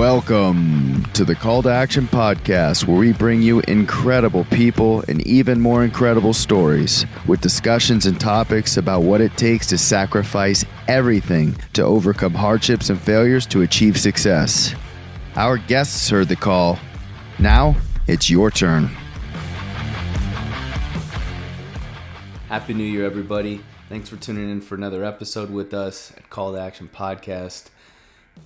Welcome to the Call to Action podcast, where we bring you incredible people and even more incredible stories with discussions and topics about what it takes to sacrifice everything to overcome hardships and failures to achieve success. Our guests heard the call. Now it's your turn. Happy New Year, everybody. Thanks for tuning in for another episode with us at Call to Action Podcast.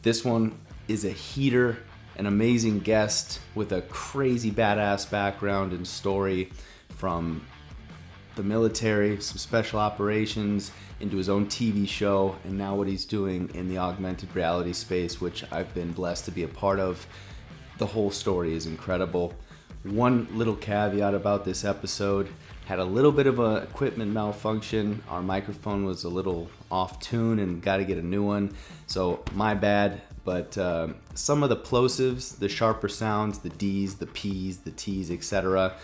This one is a heater, an amazing guest with a crazy badass background and story from the military, some special operations, into his own TV show, and now what he's doing in the augmented reality space, which I've been blessed to be a part of. The whole story is incredible. One little caveat about this episode: had a little bit of a equipment malfunction. Our microphone was a little off tune and got to get a new one, so my bad. But some of the plosives, the sharper sounds, the D's, the P's, the T's, etc.,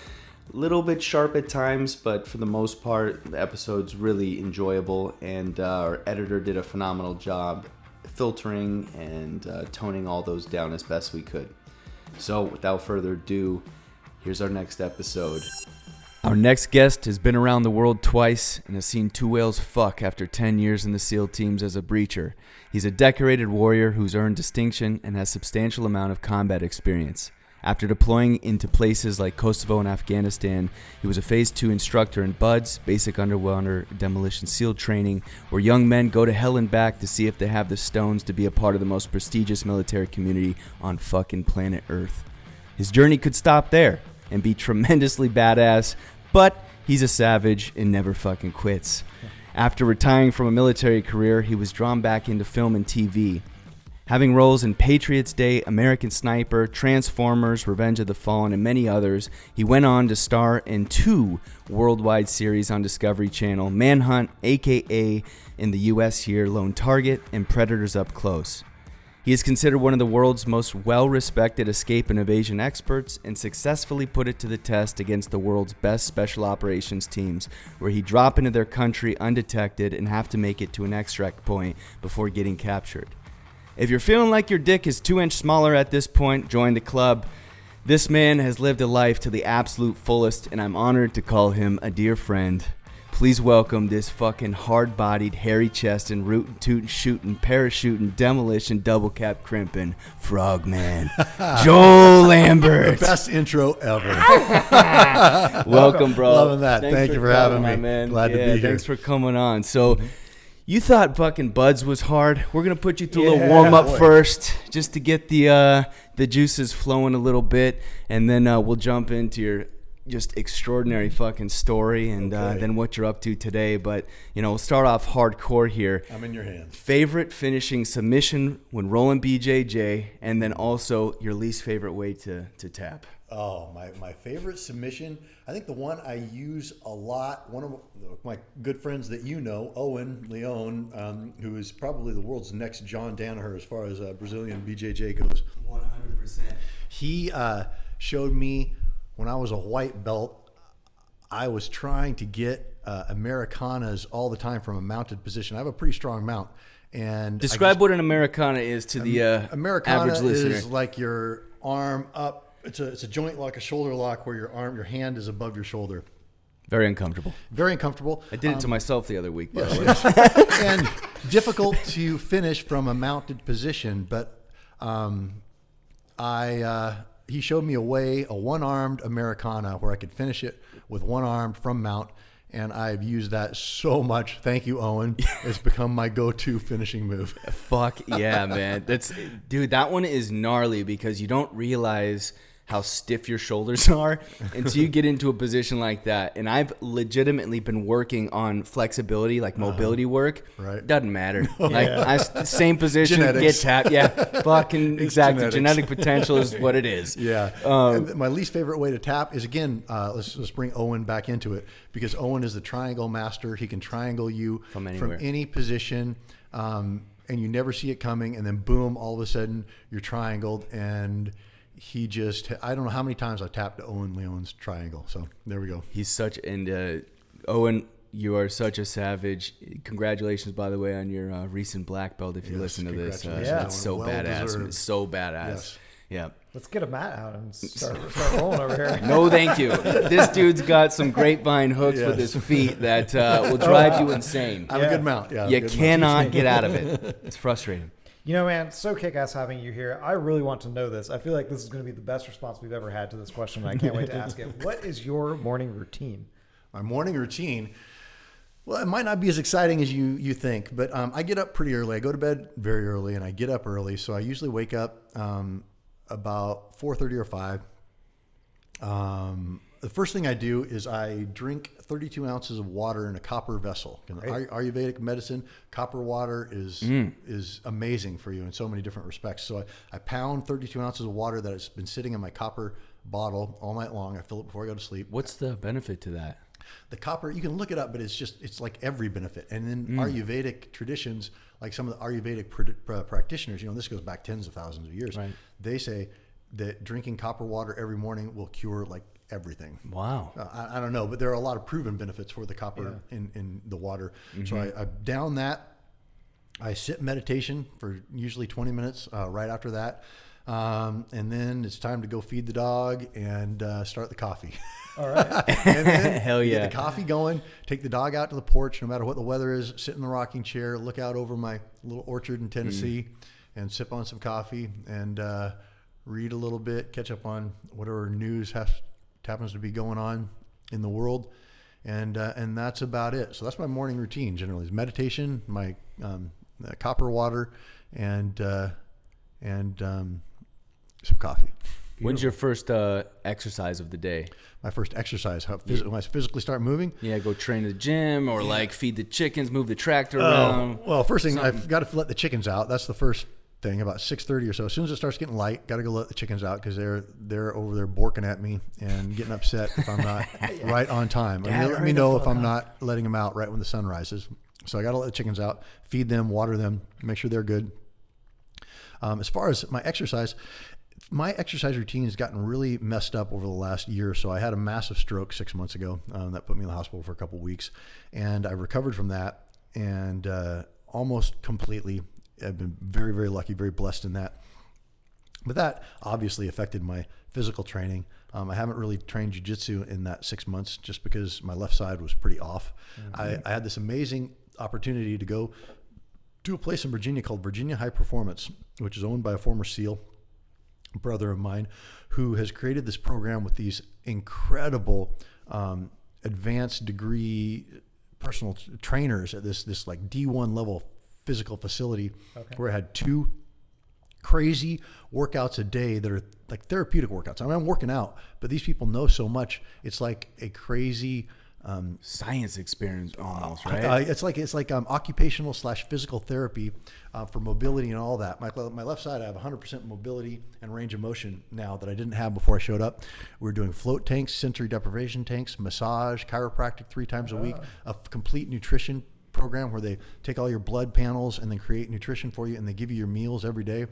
a little bit sharp at times, but for the most part, the episode's really enjoyable, and our editor did a phenomenal job filtering and toning all those down as best we could. So without further ado, here's our next episode. Our next guest has been around the world twice and has seen two whales fuck after 10 years in the SEAL teams as a breacher. He's a decorated warrior who's earned distinction and has substantial amount of combat experience. After deploying into places like Kosovo and Afghanistan, he was a Phase 2 instructor in BUDS, Basic Underwater Demolition SEAL training, where young men go to hell and back to see if they have the stones to be a part of the most prestigious military community on fucking planet Earth. His journey could stop there and be tremendously badass, but he's a savage and never fucking quits. After retiring from a military career, he was drawn back into film and TV. Having roles in Patriots Day, American Sniper, Transformers, Revenge of the Fallen, and many others, he went on to star in 2 worldwide series on Discovery Channel: Manhunt, aka in the US here, Lonetarget, and Predators Up Close. He is considered one of the world's most well-respected escape and evasion experts, and successfully put it to the test against the world's best special operations teams, where he drop into their country undetected and have to make it to an extract point before getting captured. If you're feeling like your dick is 2 inches smaller at this point, join the club. This man has lived a life to the absolute fullest, and I'm honored to call him a dear friend. Please welcome this fucking hard-bodied, hairy-chested, rootin', shootin', parachuting, demolition, double-cap crimping Frogman, Joel Lambert. The best intro ever. Welcome, bro. Loving that. Thank you for having me. Man. Glad to be here. Thanks for coming on. So, you thought fucking BUDS was hard. We're going to put you through a little warm-up first, just to get the juices flowing a little bit, and then we'll jump into your just extraordinary fucking story and then what you're up to today. But we'll start off hardcore here. I'm in your hands. Favorite finishing submission when rolling BJJ, and then also your least favorite way to tap. Oh, my favorite submission, I think the one I use a lot, one of my good friends that Owen Leon, who is probably the world's next John Danaher as far as Brazilian BJJ goes. 100%. He showed me when I was a white belt. I was trying to get Americanas all the time from a mounted position. I have a pretty strong mount. And describe what an Americana is to the Americana average listener. is like your arm up. It's a joint lock, a shoulder lock, where your hand is above your shoulder. Very uncomfortable. Very uncomfortable. I did it to myself the other week, by the way. Yes. And difficult to finish from a mounted position, but he showed me a one-armed Americana where I could finish it with one arm from mount, and I've used that so much. Thank you, Owen. It's become my go-to finishing move. Fuck yeah, man. Dude, that one is gnarly because you don't realize how stiff your shoulders are until you get into a position like that. And I've legitimately been working on flexibility, like mobility work. Right. Doesn't matter. No, Same position, Genetics. get tapped. Yeah, fucking exactly. Genetics. Genetic potential is what it is. Yeah. And my least favorite way to tap is, again, let's bring Owen back into it, because Owen is the triangle master. He can triangle you from any position, and you never see it coming, and then boom, all of a sudden you're triangled, and he just, I don't know how many times I tapped Owen Leon's triangle. So there we go. He's such, and Owen, You are such a savage. Congratulations, by the way, on your recent black belt. If you listen to this, it's so badass. It's so badass. Yes. Yeah. Let's get a mat out and start rolling over here. No, thank you. This dude's got some grapevine hooks with his feet that will drive you insane. I have a good mount. Yeah, you cannot get out of it. It's frustrating. You know, man, so kick-ass having you here. I really want to know this. I feel like this is going to be the best response we've ever had to this question, and I can't wait to ask it. What is your morning routine? My morning routine? Well, it might not be as exciting as you think, but I get up pretty early. I go to bed very early, and I get up early. So I usually wake up about 4:30 or 5. The first thing I do is I drink 32 ounces of water in a copper vessel. Ayurvedic medicine, copper water is amazing for you in so many different respects. So I pound 32 ounces of water that has been sitting in my copper bottle all night long. I fill it before I go to sleep. What's the benefit to that? The copper, you can look it up, but it's like every benefit. And in Ayurvedic traditions, like some of the Ayurvedic practitioners, this goes back tens of thousands of years. Right. They say that drinking copper water every morning will cure like everything. Wow. I don't know, but there are a lot of proven benefits for the copper in the water. Mm-hmm. So I down that. I sit meditation for usually 20 minutes right after that. And then it's time to go feed the dog and start the coffee. All right. And then hell yeah. Get the coffee going, take the dog out to the porch, no matter what the weather is, sit in the rocking chair, look out over my little orchard in Tennessee and sip on some coffee and read a little bit, catch up on whatever news happens to be going on in the world. And that's about it. So that's my morning routine generally is meditation, my copper water, and some coffee. When's your first exercise of the day? My first exercise, when I physically start moving? Yeah, go train at the gym or like feed the chickens, move the tractor around. Well, first thing, I've got to let the chickens out. That's the first thing, about 6:30 or so. As soon as it starts getting light, got to go let the chickens out because they're over there borking at me and getting upset if I'm not right on time. They let me know if I'm not letting them out right when the sun rises. So I got to let the chickens out, feed them, water them, make sure they're good. As far as my exercise routine has gotten really messed up over the last year or so. I had a massive stroke 6 months ago that put me in the hospital for a couple of weeks, and I recovered from that and almost completely. I've been very, very lucky, very blessed in that. But that obviously affected my physical training. I haven't really trained jiu-jitsu in that 6 months just because my left side was pretty off. Mm-hmm. I had this amazing opportunity to go to a place in Virginia called Virginia High Performance, which is owned by a former SEAL brother of mine who has created this program with these incredible advanced degree personal trainers at this like D1 level physical facility where I had 2 crazy workouts a day that are like therapeutic workouts. I mean, I'm working out, but these people know so much. It's like a crazy science experience almost, right? It's like occupational / physical therapy for mobility and all that. My left side, I have 100% mobility and range of motion now that I didn't have before I showed up. We're doing float tanks, sensory deprivation tanks, massage, chiropractic 3 times a week, a complete nutrition program where they take all your blood panels and then create nutrition for you, and they give you your meals every day,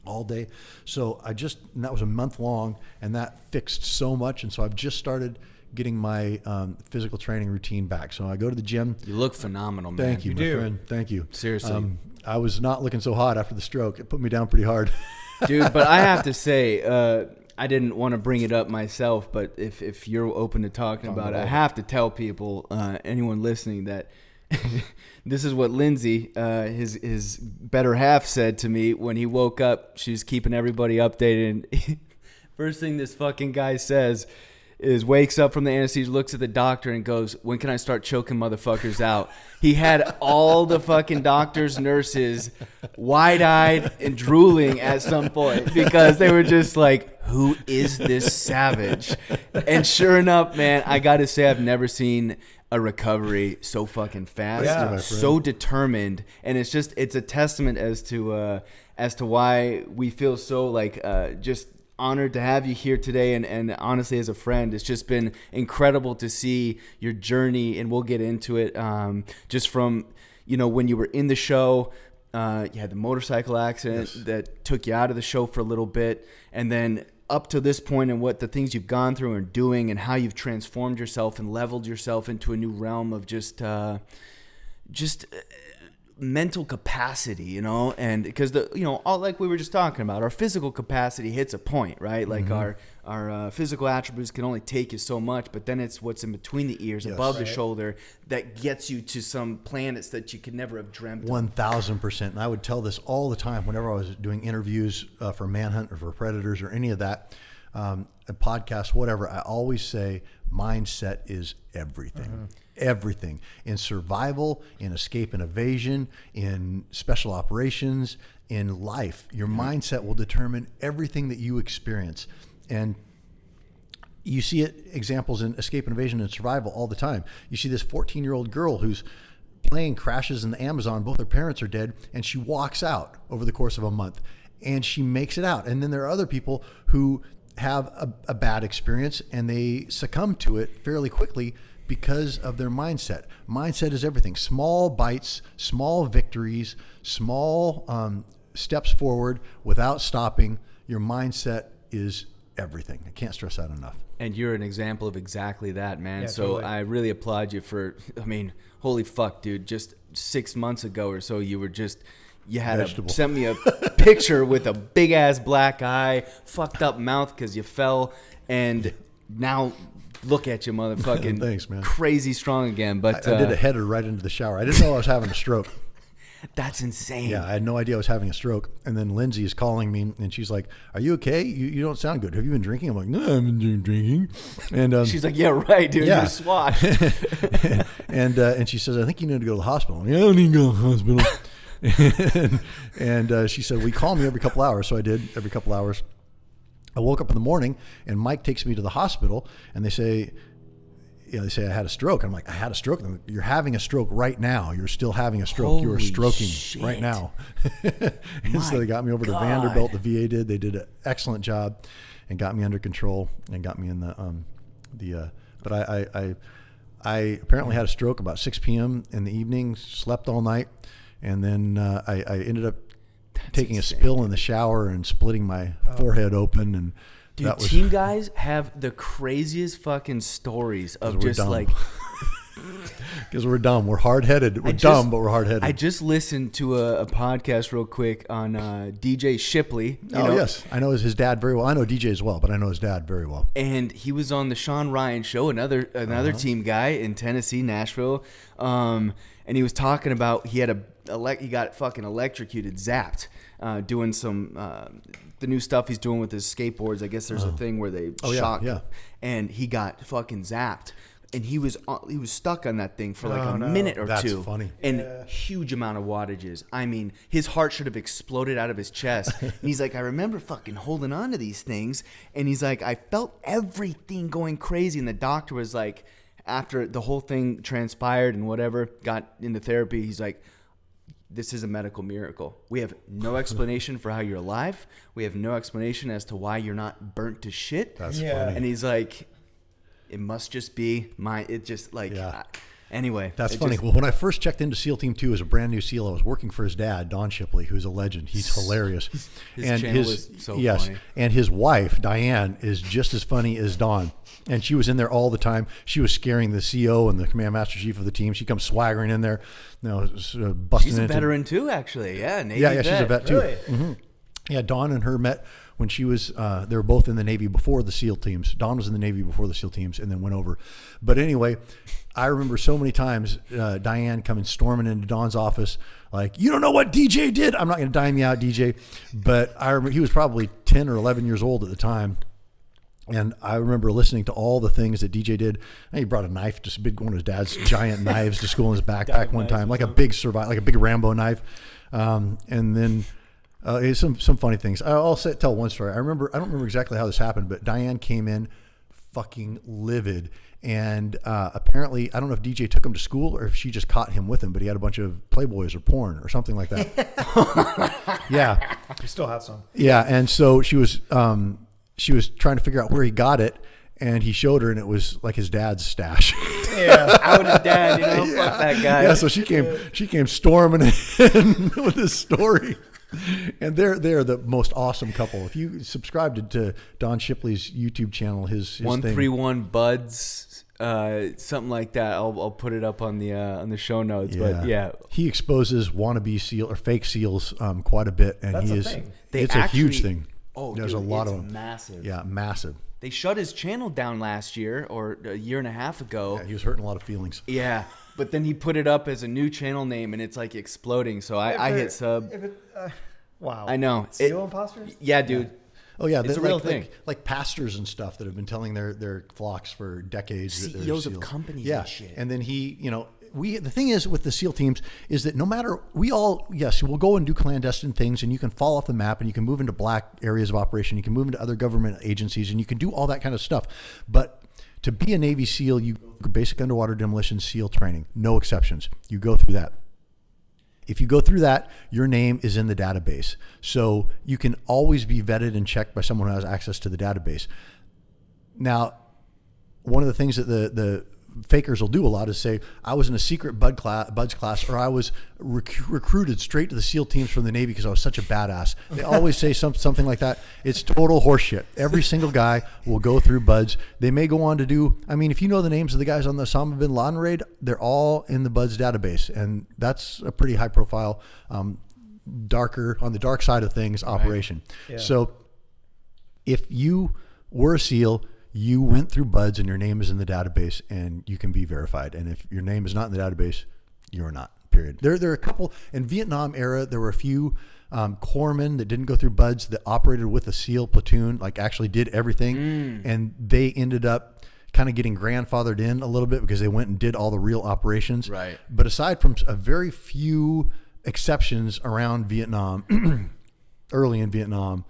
all day. So and that was a month long, and that fixed so much. And so I've just started getting my physical training routine back. So I go to the gym. You look phenomenal, man. Thank you, my friend. Thank you. Seriously. I was not looking so hot after the stroke. It put me down pretty hard. Dude, but I have to say, I didn't want to bring it up myself, but if you're open to talking about it, I have to tell people, anyone listening, that this is what Lindsay, his better half, said to me when he woke up. She's keeping everybody updated. And first thing this fucking guy says is wakes up from the anesthesia, looks at the doctor and goes, "When can I start choking motherfuckers out?" He had all the fucking doctors, nurses wide-eyed and drooling at some point because they were just like, who is this savage? And sure enough, man, I got to say I've never seen a recovery so fucking fast, so determined, and it's a testament as to why we feel so like just honored to have you here today, and honestly, as a friend, it's just been incredible to see your journey, and we'll get into it. Just from when you were in the show, you had the motorcycle accident that took you out of the show for a little bit, and then up to this point and what the things you've gone through and doing and how you've transformed yourself and leveled yourself into a new realm of just mental capacity, and because all like we were just talking about, our physical capacity hits a point, right? Like our physical attributes can only take you so much, but then it's what's in between the ears, above the shoulder, that gets you to some planets that you could never have dreamt of. 1,000%. And I would tell this all the time whenever I was doing interviews for Manhunt or for Predators or any of that, a podcast, whatever. I always say mindset is everything. Everything in survival, in escape and evasion, in special operations, in life. Your mindset will determine everything that you experience. And you see examples in escape and evasion and survival all the time. You see this 14-year-old girl whose plane crashes in the Amazon. Both her parents are dead, and she walks out over the course of a month, and she makes it out. And then there are other people who have a bad experience, and they succumb to it fairly quickly because of their mindset. Mindset is everything. Small bites, small victories, small steps forward without stopping. Your mindset is everything. I can't stress that enough. And you're an example of exactly that, man. Yeah, so totally. I really applaud you for, holy fuck, dude. Just 6 months ago or so, you sent me a picture with a big ass black eye, fucked up mouth because you fell, and now look at you, motherfucking Thanks, man. Crazy strong again. But I did a header right into the shower. I didn't know I was having a stroke. That's insane. Yeah, I had no idea I was having a stroke. And then Lindsay is calling me, and she's like, "Are you okay? You don't sound good. Have you been drinking?" I'm like, "No, I haven't been drinking." And she's like, "Yeah, right, dude. Yeah. You're swat." and she says, "I think you need to go to the hospital." I'm like, "I don't need to go to the hospital." and she said, "Well, call me every couple hours." So I did every couple hours. I woke up in the morning, and Mike takes me to the hospital, and they say I had a stroke. I'm like, "I had a stroke." Like, "You're having a stroke right now. You're still having a stroke. You are Holy stroking shit. right now." And so they got me over to Vanderbilt. The VA did. They did an excellent job and got me under control and got me in but I apparently had a stroke about 6 p.m. in the evening, slept all night, and then I ended up taking insane. a spill in the shower and splitting my forehead open. And Dude, that was, team guys have the craziest fucking stories of just dumb. like... Because we're dumb. We're hard-headed. We're dumb, but we're hard-headed. I just listened to a podcast real quick on DJ Shipley. Yes. I know his dad very well. I know DJ as well, but I know his dad very well. And he was on the Sean Ryan show, another team guy in Tennessee, Nashville. And he was talking about he got fucking electrocuted, zapped, doing some the new stuff he's doing with his skateboards. I guess there's a thing where they shock him, and he got fucking zapped. And he was stuck on that thing for like a minute or two. That's funny. And huge amount of wattages. I mean, his heart should have exploded out of his chest. And he's like, I remember fucking holding on to these things. And he's like, I felt everything going crazy. And the doctor was like, after the whole thing transpired and whatever, got into therapy, he's like, this is a medical miracle. We have no explanation for how you're alive. We have no explanation as to why you're not burnt to shit. That's funny. And he's like... It must just be anyway. That's funny. Well, when I first checked into SEAL Team 2 as a brand new SEAL, I was working for his dad, Don Shipley, who's a legend. He's hilarious. His channel is so funny. And his wife, Diane, is just as funny as Don. And she was in there all the time. She was scaring the CO and the command master chief of the team. She comes swaggering in there, busting She's a into... veteran too, actually. Yeah, Navy vet. She's a vet too. Really? Mm-hmm. Yeah, Dawn and her met when she was, they were both in the Navy before the SEAL teams. Dawn was in the Navy before the SEAL teams and then went over. But anyway, I remember so many times Diane coming storming into Dawn's office like, "You don't know what DJ did." I'm not going to dime you out, DJ. But I remember he was probably 10 or 11 years old at the time. And I remember listening to all the things that DJ did. And he brought a knife, just one of his dad's giant knives to school in his backpack one time, like a big Rambo knife. And then... some funny things. I'll tell one story. I don't remember exactly how this happened, but Diane came in fucking livid. And apparently, I don't know if DJ took him to school or if she just caught him with him, but he had a bunch of Playboys or porn or something like that. Yeah. You still have some. Yeah. And so she was trying to figure out where he got it. And he showed her, and it was like his dad's stash. Yeah, out his dad, fuck that guy. Yeah, so she came storming in with this story. And they're the most awesome couple. If you subscribe to Don Shipley's YouTube channel, his 131 Buds, something like that. I'll put it up on the show notes. Yeah. But yeah, he exposes wannabe seal or fake seals quite a bit, and That's he a is. thing. It's a huge thing. Oh, there's dude, a lot it's of them. massive. Yeah, massive. They shut his channel down last year or a year and a half ago. Yeah, he was hurting a lot of feelings. Yeah, but then he put it up as a new channel name, and it's like exploding. So I hit sub. Wow. I know. Seal imposters? Yeah, dude. Oh yeah, It's a real thing. Like pastors and stuff that have been telling their flocks for decades. that they're CEOs of seals. companies Yeah, and shit. and then the thing is with the SEAL teams is that no matter we'll go and do clandestine things, and you can fall off the map, and you can move into black areas of operation, you can move into other government agencies, and you can do all that kind of stuff. But to be a Navy SEAL, you go basic underwater demolition SEAL training, no exceptions. You go through that. If you go through that, your name is in the database. So you can always be vetted and checked by someone who has access to the database. Now, one of the things that the fakers will do a lot is say, I was in a secret Buds class, or I was recruited straight to the SEAL teams from the Navy because I was such a badass. They always say something like that. It's total horseshit. Every single guy will go through Buds. They may go on to do, if you know the names of the guys on the Osama bin Laden raid, they're all in the Buds database. And that's a pretty high profile, on the dark side of things operation. Yeah. So if you were a SEAL, you went through Buds and your name is in the database and you can be verified. And if your name is not in the database, you're not, period. There are a couple in Vietnam era. There were a few corpsmen that didn't go through Buds that operated with a SEAL platoon, like actually did everything. And they ended up kind of getting grandfathered in a little bit because they went and did all the real operations. Right. But aside from a very few exceptions around Vietnam, early in Vietnam,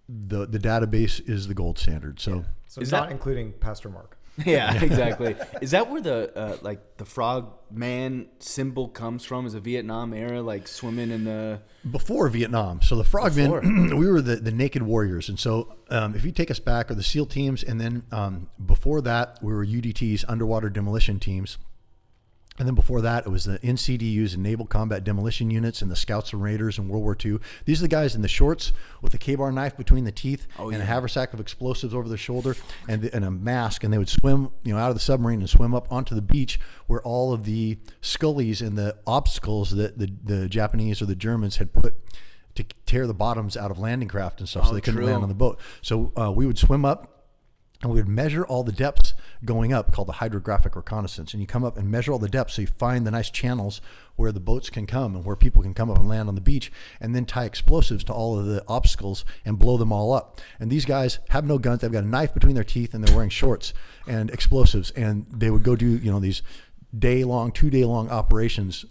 the database is the gold standard. So. So is not including Pastor Mark. Yeah, exactly. Is that where the the Frogman symbol comes from? Is a Vietnam era, like swimming in the before Vietnam? So the Frogmen, we were the naked warriors, and so if you take us back, or the SEAL teams, and then before that we were UDTs, underwater demolition teams. And then before that, it was the NCDUs and Naval Combat Demolition Units and the Scouts and Raiders in World War II. These are the guys in the shorts with a K-bar knife between the teeth and a haversack of explosives over their shoulder and a mask. And they would swim, out of the submarine and swim up onto the beach where all of the scullies and the obstacles that the Japanese or the Germans had put to tear the bottoms out of landing craft and stuff, so they couldn't land on the boat. So we would swim up. And we would measure all the depths going up, called the hydrographic reconnaissance. And you come up and measure all the depths, so you find the nice channels where the boats can come and where people can come up and land on the beach, and then tie explosives to all of the obstacles and blow them all up. And these guys have no guns. They've got a knife between their teeth, and they're wearing shorts and explosives. And they would go do, these 2-day long operations,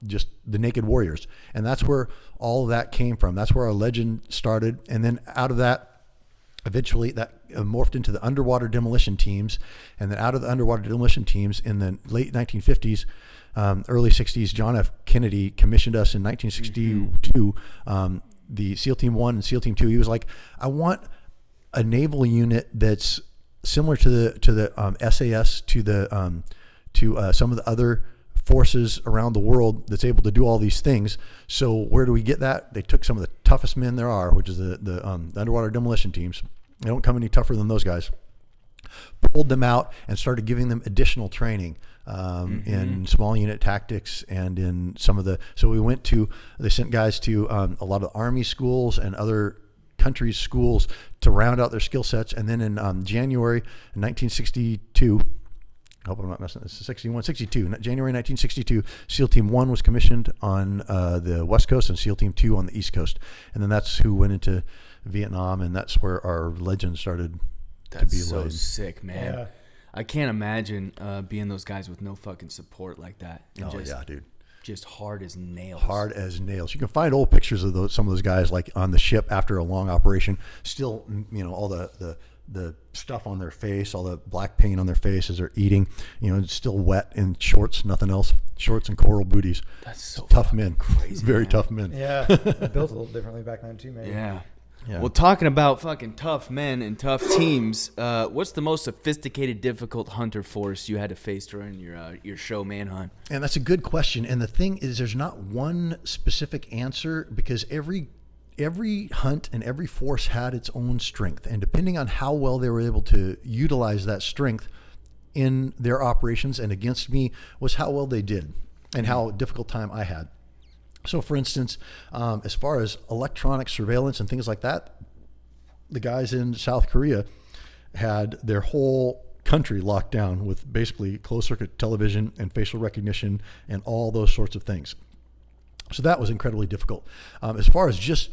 just the naked warriors. And that's where all of that came from. That's where our legend started. And then out of that, eventually that morphed into the underwater demolition teams, and then out of the underwater demolition teams in the late 1950s, early 60s, John F. Kennedy commissioned us in 1962, the SEAL Team 1 and SEAL Team 2. He was like, I want a naval unit that's similar to the SAS, to some of the other forces around the world that's able to do all these things. So where do we get that? They took some of the toughest men there are, which is the underwater demolition teams. They don't come any tougher than those guys. Pulled them out and started giving them additional training in small unit tactics and in some of the. So they sent guys to a lot of Army schools and other countries' schools to round out their skill sets. And then in January 1962. I hope I'm not messing this. 62. January 1962, SEAL Team 1 was commissioned on the West Coast and SEAL Team 2 on the East Coast. And then that's who went into Vietnam, and that's where our legend started to be so laid. sick, man. Yeah. I can't imagine being those guys with no fucking support like that. And yeah, dude. Just hard as nails. Hard as nails. You can find old pictures of some of those guys, like on the ship after a long operation, still, all the stuff on their face, all the black paint on their face as they're eating, it's still wet in shorts, nothing else. Shorts and coral booties. That's so tough men. Crazy. Very man. Tough men. Yeah. Built a little differently back then too, maybe. Yeah. Well, talking about fucking tough men and tough teams, what's the most sophisticated, difficult hunter force you had to face during your show, Manhunt? And that's a good question. And the thing is, there's not one specific answer, because every every hunt and every force had its own strength. And depending on how well they were able to utilize that strength in their operations and against me was how well they did and how difficult time I had. So for instance, as far as electronic surveillance and things like that, the guys in South Korea had their whole country locked down with basically closed circuit television and facial recognition and all those sorts of things. So that was incredibly difficult. As far as just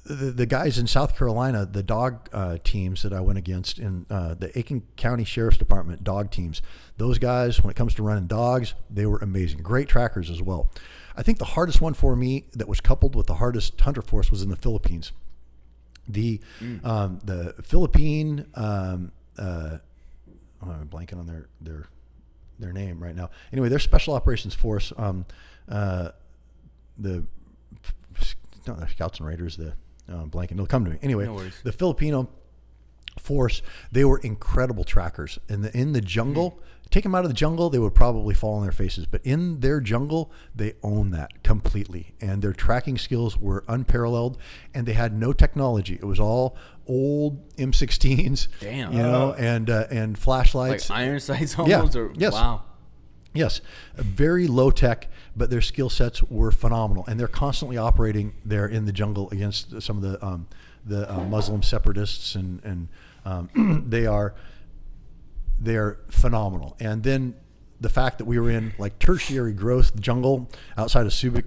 the guys in South Carolina, the dog teams that I went against in the Aiken County Sheriff's Department dog teams, those guys, when it comes to running dogs, they were amazing. Great trackers as well. I think the hardest one for me that was coupled with the hardest hunter force was in the Philippines. The Philippine, I'm blanking on their name right now. Anyway, their special operations force, the Scouts and Raiders, blanking, it'll come to me. Anyway, No worries. the Filipino force, they were incredible trackers. In the jungle, take them out of the jungle, they would probably fall on their faces. But in their jungle, they own that completely. And their tracking skills were unparalleled. And they had no technology. It was all old M16s, Damn. and flashlights. Like iron sights almost? Yeah. Or, Yes. Wow. Yes, very low tech, but their skill sets were phenomenal, and they're constantly operating there in the jungle against some of the Muslim separatists, and they are phenomenal. And then the fact that we were in like tertiary growth jungle outside of Subic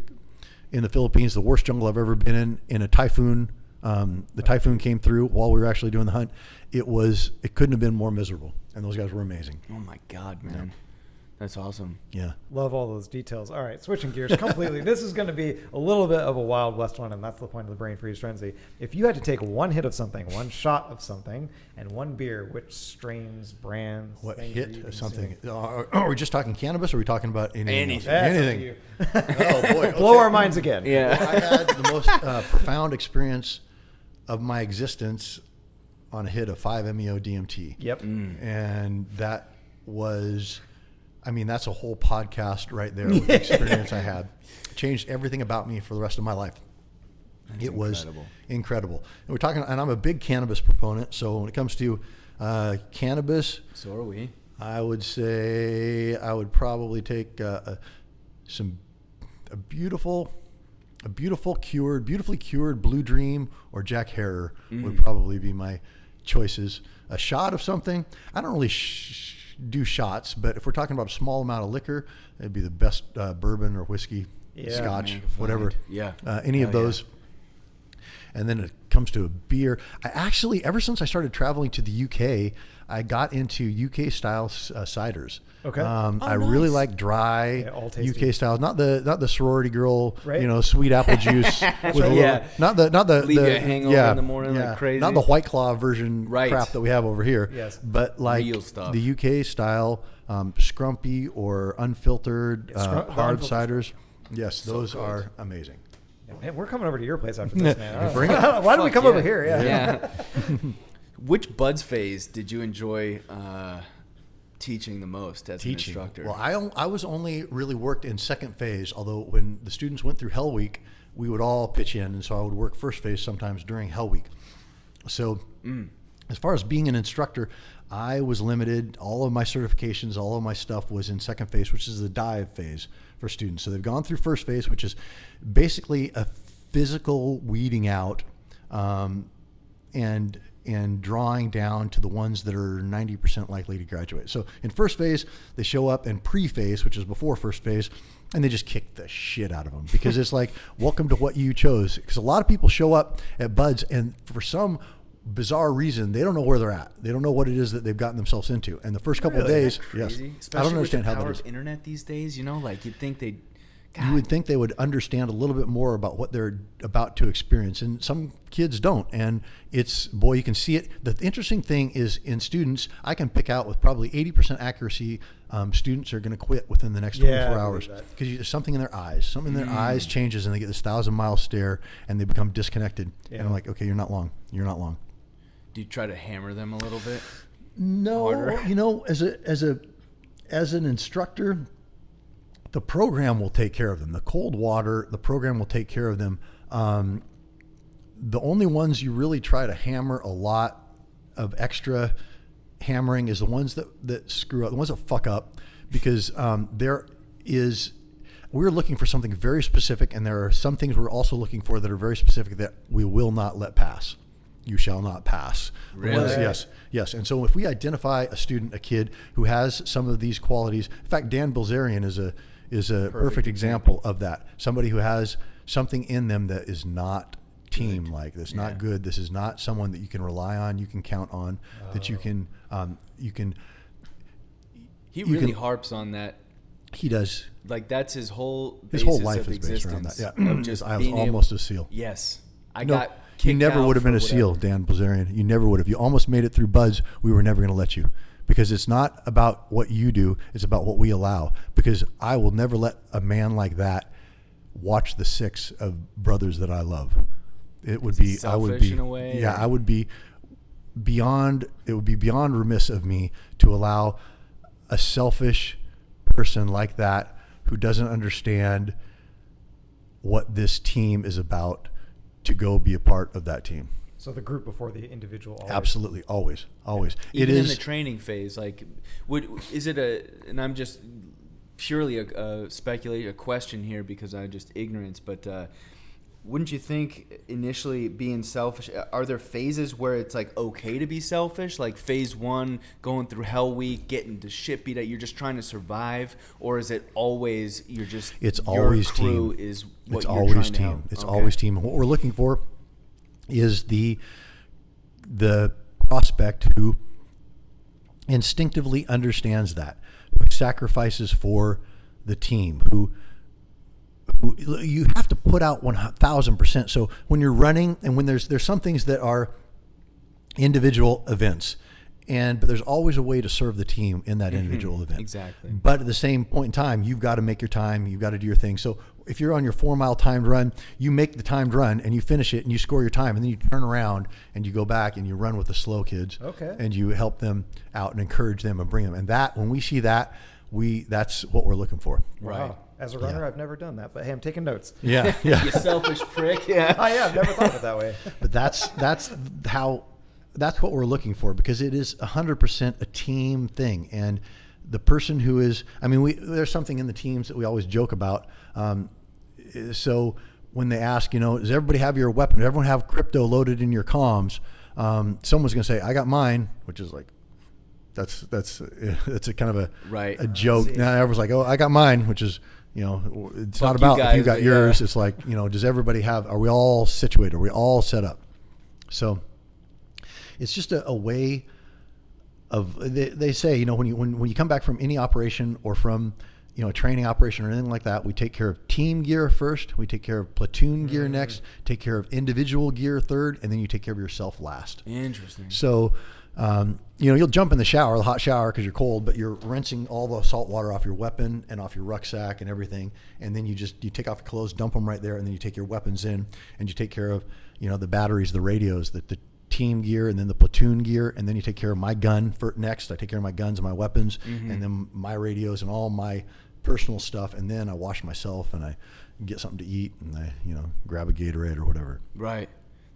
in the Philippines, the worst jungle I've ever been in a typhoon. The typhoon came through while we were actually doing the hunt. It couldn't have been more miserable, and those guys were amazing. Oh, my God, man. Yeah. That's awesome. Yeah. Love all those details. All right, switching gears completely. This is going to be a little bit of a Wild West one, and that's the point of the Brain Freeze Frenzy. If you had to take one hit of something, one shot of something, and one beer, which strains, brands, What things hit are you of something? consuming? Are we just talking cannabis, or are we talking about anything? That's up to Anything. you. Oh boy! Blow our minds again. Yeah. Well, I had the most profound experience of my existence on a hit of 5-MeO DMT. Yep. And that was, I mean, that's a whole podcast right there with the experience I had. Changed everything about me for the rest of my life. It was incredible. And we're talking, and I'm a big cannabis proponent. So when it comes to cannabis, So are we. I would say I would probably take a beautifully cured Blue Dream or Jack Herer would probably be my choices. A shot of something. I don't really do shots, but if we're talking about a small amount of liquor, it'd be the best bourbon or whiskey, scotch, whatever. Yeah. Any of those. And then it comes to a beer. I actually, ever since I started traveling to the UK, I got into UK style ciders. Okay. I really like dry all tasty. UK styles, not the sorority girl, Right. Sweet apple juice with a little, Yeah. not the Leave you a hangover in the morning like crazy. Not the White Claw version crap that we have over here. Yes. But like Real stuff. the UK style scrumpy or unfiltered hard unfiltered ciders. Yes, those are amazing. Man, we're coming over to your place after this, man. Bring it. Why do we come yeah. over here? Yeah. Which buds phase did you enjoy teaching the most as an instructor? Well, I was only really worked in second phase, although when the students went through Hell Week, we would all pitch in, and so I would work first phase sometimes during Hell Week. So as far as being an instructor, I was limited. All of my certifications, all of my stuff was in second phase, which is the dive phase for students. So they've gone through first phase, which is basically a physical weeding out and drawing down to the ones that are 90% likely to graduate. So in first phase, they show up in pre-phase, which is before first phase, and they just kick the shit out of them because it's like, welcome to what you chose. Because a lot of people show up at BUD/S and for some bizarre reason, they don't know where they're at. They don't know what it is that they've gotten themselves into. And the first couple of days, yes, Especially I don't understand with the how power that is. of internet these days, like you'd think they'd. You would think they would understand a little bit more about what they're about to experience, and some kids don't. And it's, boy, you can see it. The interesting thing is in students, I can pick out with probably 80% accuracy, students are going to quit within the next 24 hours because there's something in their eyes. Something in their eyes changes, and they get this 1,000-mile stare, and they become disconnected. Yeah. And I'm like, okay, you're not long. You're not long. Do you try to hammer them a little bit? No, harder? As an instructor, the program will take care of them. The cold water, the program will take care of them. the only ones you really try to hammer a lot of extra hammering is the ones that screw up, the ones that fuck up, because we're looking for something very specific, and there are some things we're also looking for that are very specific that we will not let pass. You shall not pass. Really? Yes. And so if we identify a student, a kid who has some of these qualities, in fact, Dan Bilzerian is a perfect example of that. Somebody who has something in them that is not team-like, that's not good. This is not someone that you can rely on, you can count on, that you can. He really harps on that. He does. Like that's his whole life of is based around that. existence. Yeah, Of just I was being almost able, a SEAL. Yes, I No, got. you kicked never out would have been for a SEAL, whatever. Dan Bilzerian. You never would have. You almost made it through BUDS. We were never going to let you, because it's not about what you do. It's about what we allow. Because I will never let a man like that watch the 6 of brothers that I love. It would be. I would selfish be. in a way, Yeah, or? I would be beyond. It would be beyond remiss of me to allow a selfish person like that, who doesn't understand what this team is about, to go be a part of that team. So the group before the individual. Always. Absolutely, always. Even in the training phase, like, is it and I'm just purely a question here because I'm just ignorance, but wouldn't you think initially being selfish, are there phases where it's like okay to be selfish? Like phase 1, going through hell week, getting the shit beat out, you're just trying to survive? Or is it always, it's your always crew team. is what It's you're always trying to team. help? It's Okay. always team. And what we're looking for is the prospect who instinctively understands that, who sacrifices for the team, who you have to put out 1,000%. So when you're running, and when there's some things that are individual events, but there's always a way to serve the team in that individual event. Exactly. But at the same point in time, you've got to make your time. You've got to do your thing. So if you're on your 4-mile timed run, you make the timed run and you finish it and you score your time, and then you turn around and you go back and you run with the slow kids. Okay. And you help them out and encourage them and bring them. And that, when we see that, that's what we're looking for. Right. Wow. As a runner, Yeah. I've never done that, but hey, I'm taking notes. Yeah. You selfish prick. Yeah. Oh yeah, I've never thought of it that way. But that's what we're looking for, because it is 100% a team thing. And the person who is, there's something in the teams that we always joke about. So when they ask, does everybody have your weapon? Does everyone have crypto loaded in your comms? Someone's going to say, I got mine, which is like, that's a kind of a joke. Now everyone's like, oh, I got mine, which is, it's Fuck not about you if you guys, got yours. It's like, does everybody have, are we all situated? Are we all set up? So it's just a way of, they say, when you come back from any operation or from, a training operation or anything like that, we take care of team gear first, we take care of platoon gear next, take care of individual gear third, and then you take care of yourself last. Interesting. So, you'll jump in the shower, the hot shower, because you're cold, but you're rinsing all the salt water off your weapon and off your rucksack and everything. And then you take off your clothes, dump them right there, and then you take your weapons in, and you take care of, the batteries, the radios, the team gear, and then the platoon gear, and then you take care of my gun next. I take care of my guns and my weapons, and then my radios and all my personal stuff, and then I wash myself and I get something to eat, and I grab a Gatorade or whatever. Right.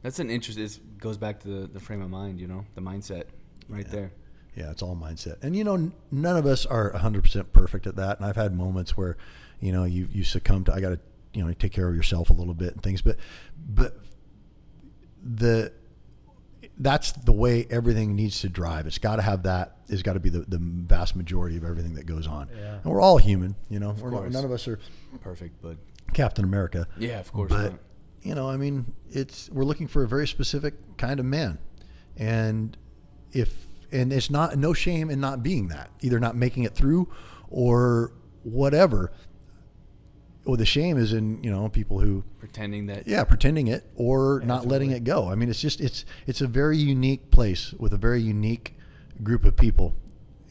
That's an interest. It goes back to the frame of mind, the mindset right there. Yeah, it's all mindset. And, none of us are 100% perfect at that. And I've had moments where, you succumb to, I got to, take care of yourself a little bit and things. But that's the way everything needs to drive. It's got to have that. It's got to be the vast majority of everything that goes on. Yeah. And we're all human, none of us are Perfect, bud. Captain America. Yeah, of course But, not. we're looking for a very specific kind of man. And it's no shame in not being that, either not making it through or whatever. Well, the shame is in, people who Pretending that. Yeah, pretending it or not letting it go. It's a very unique place with a very unique group of people,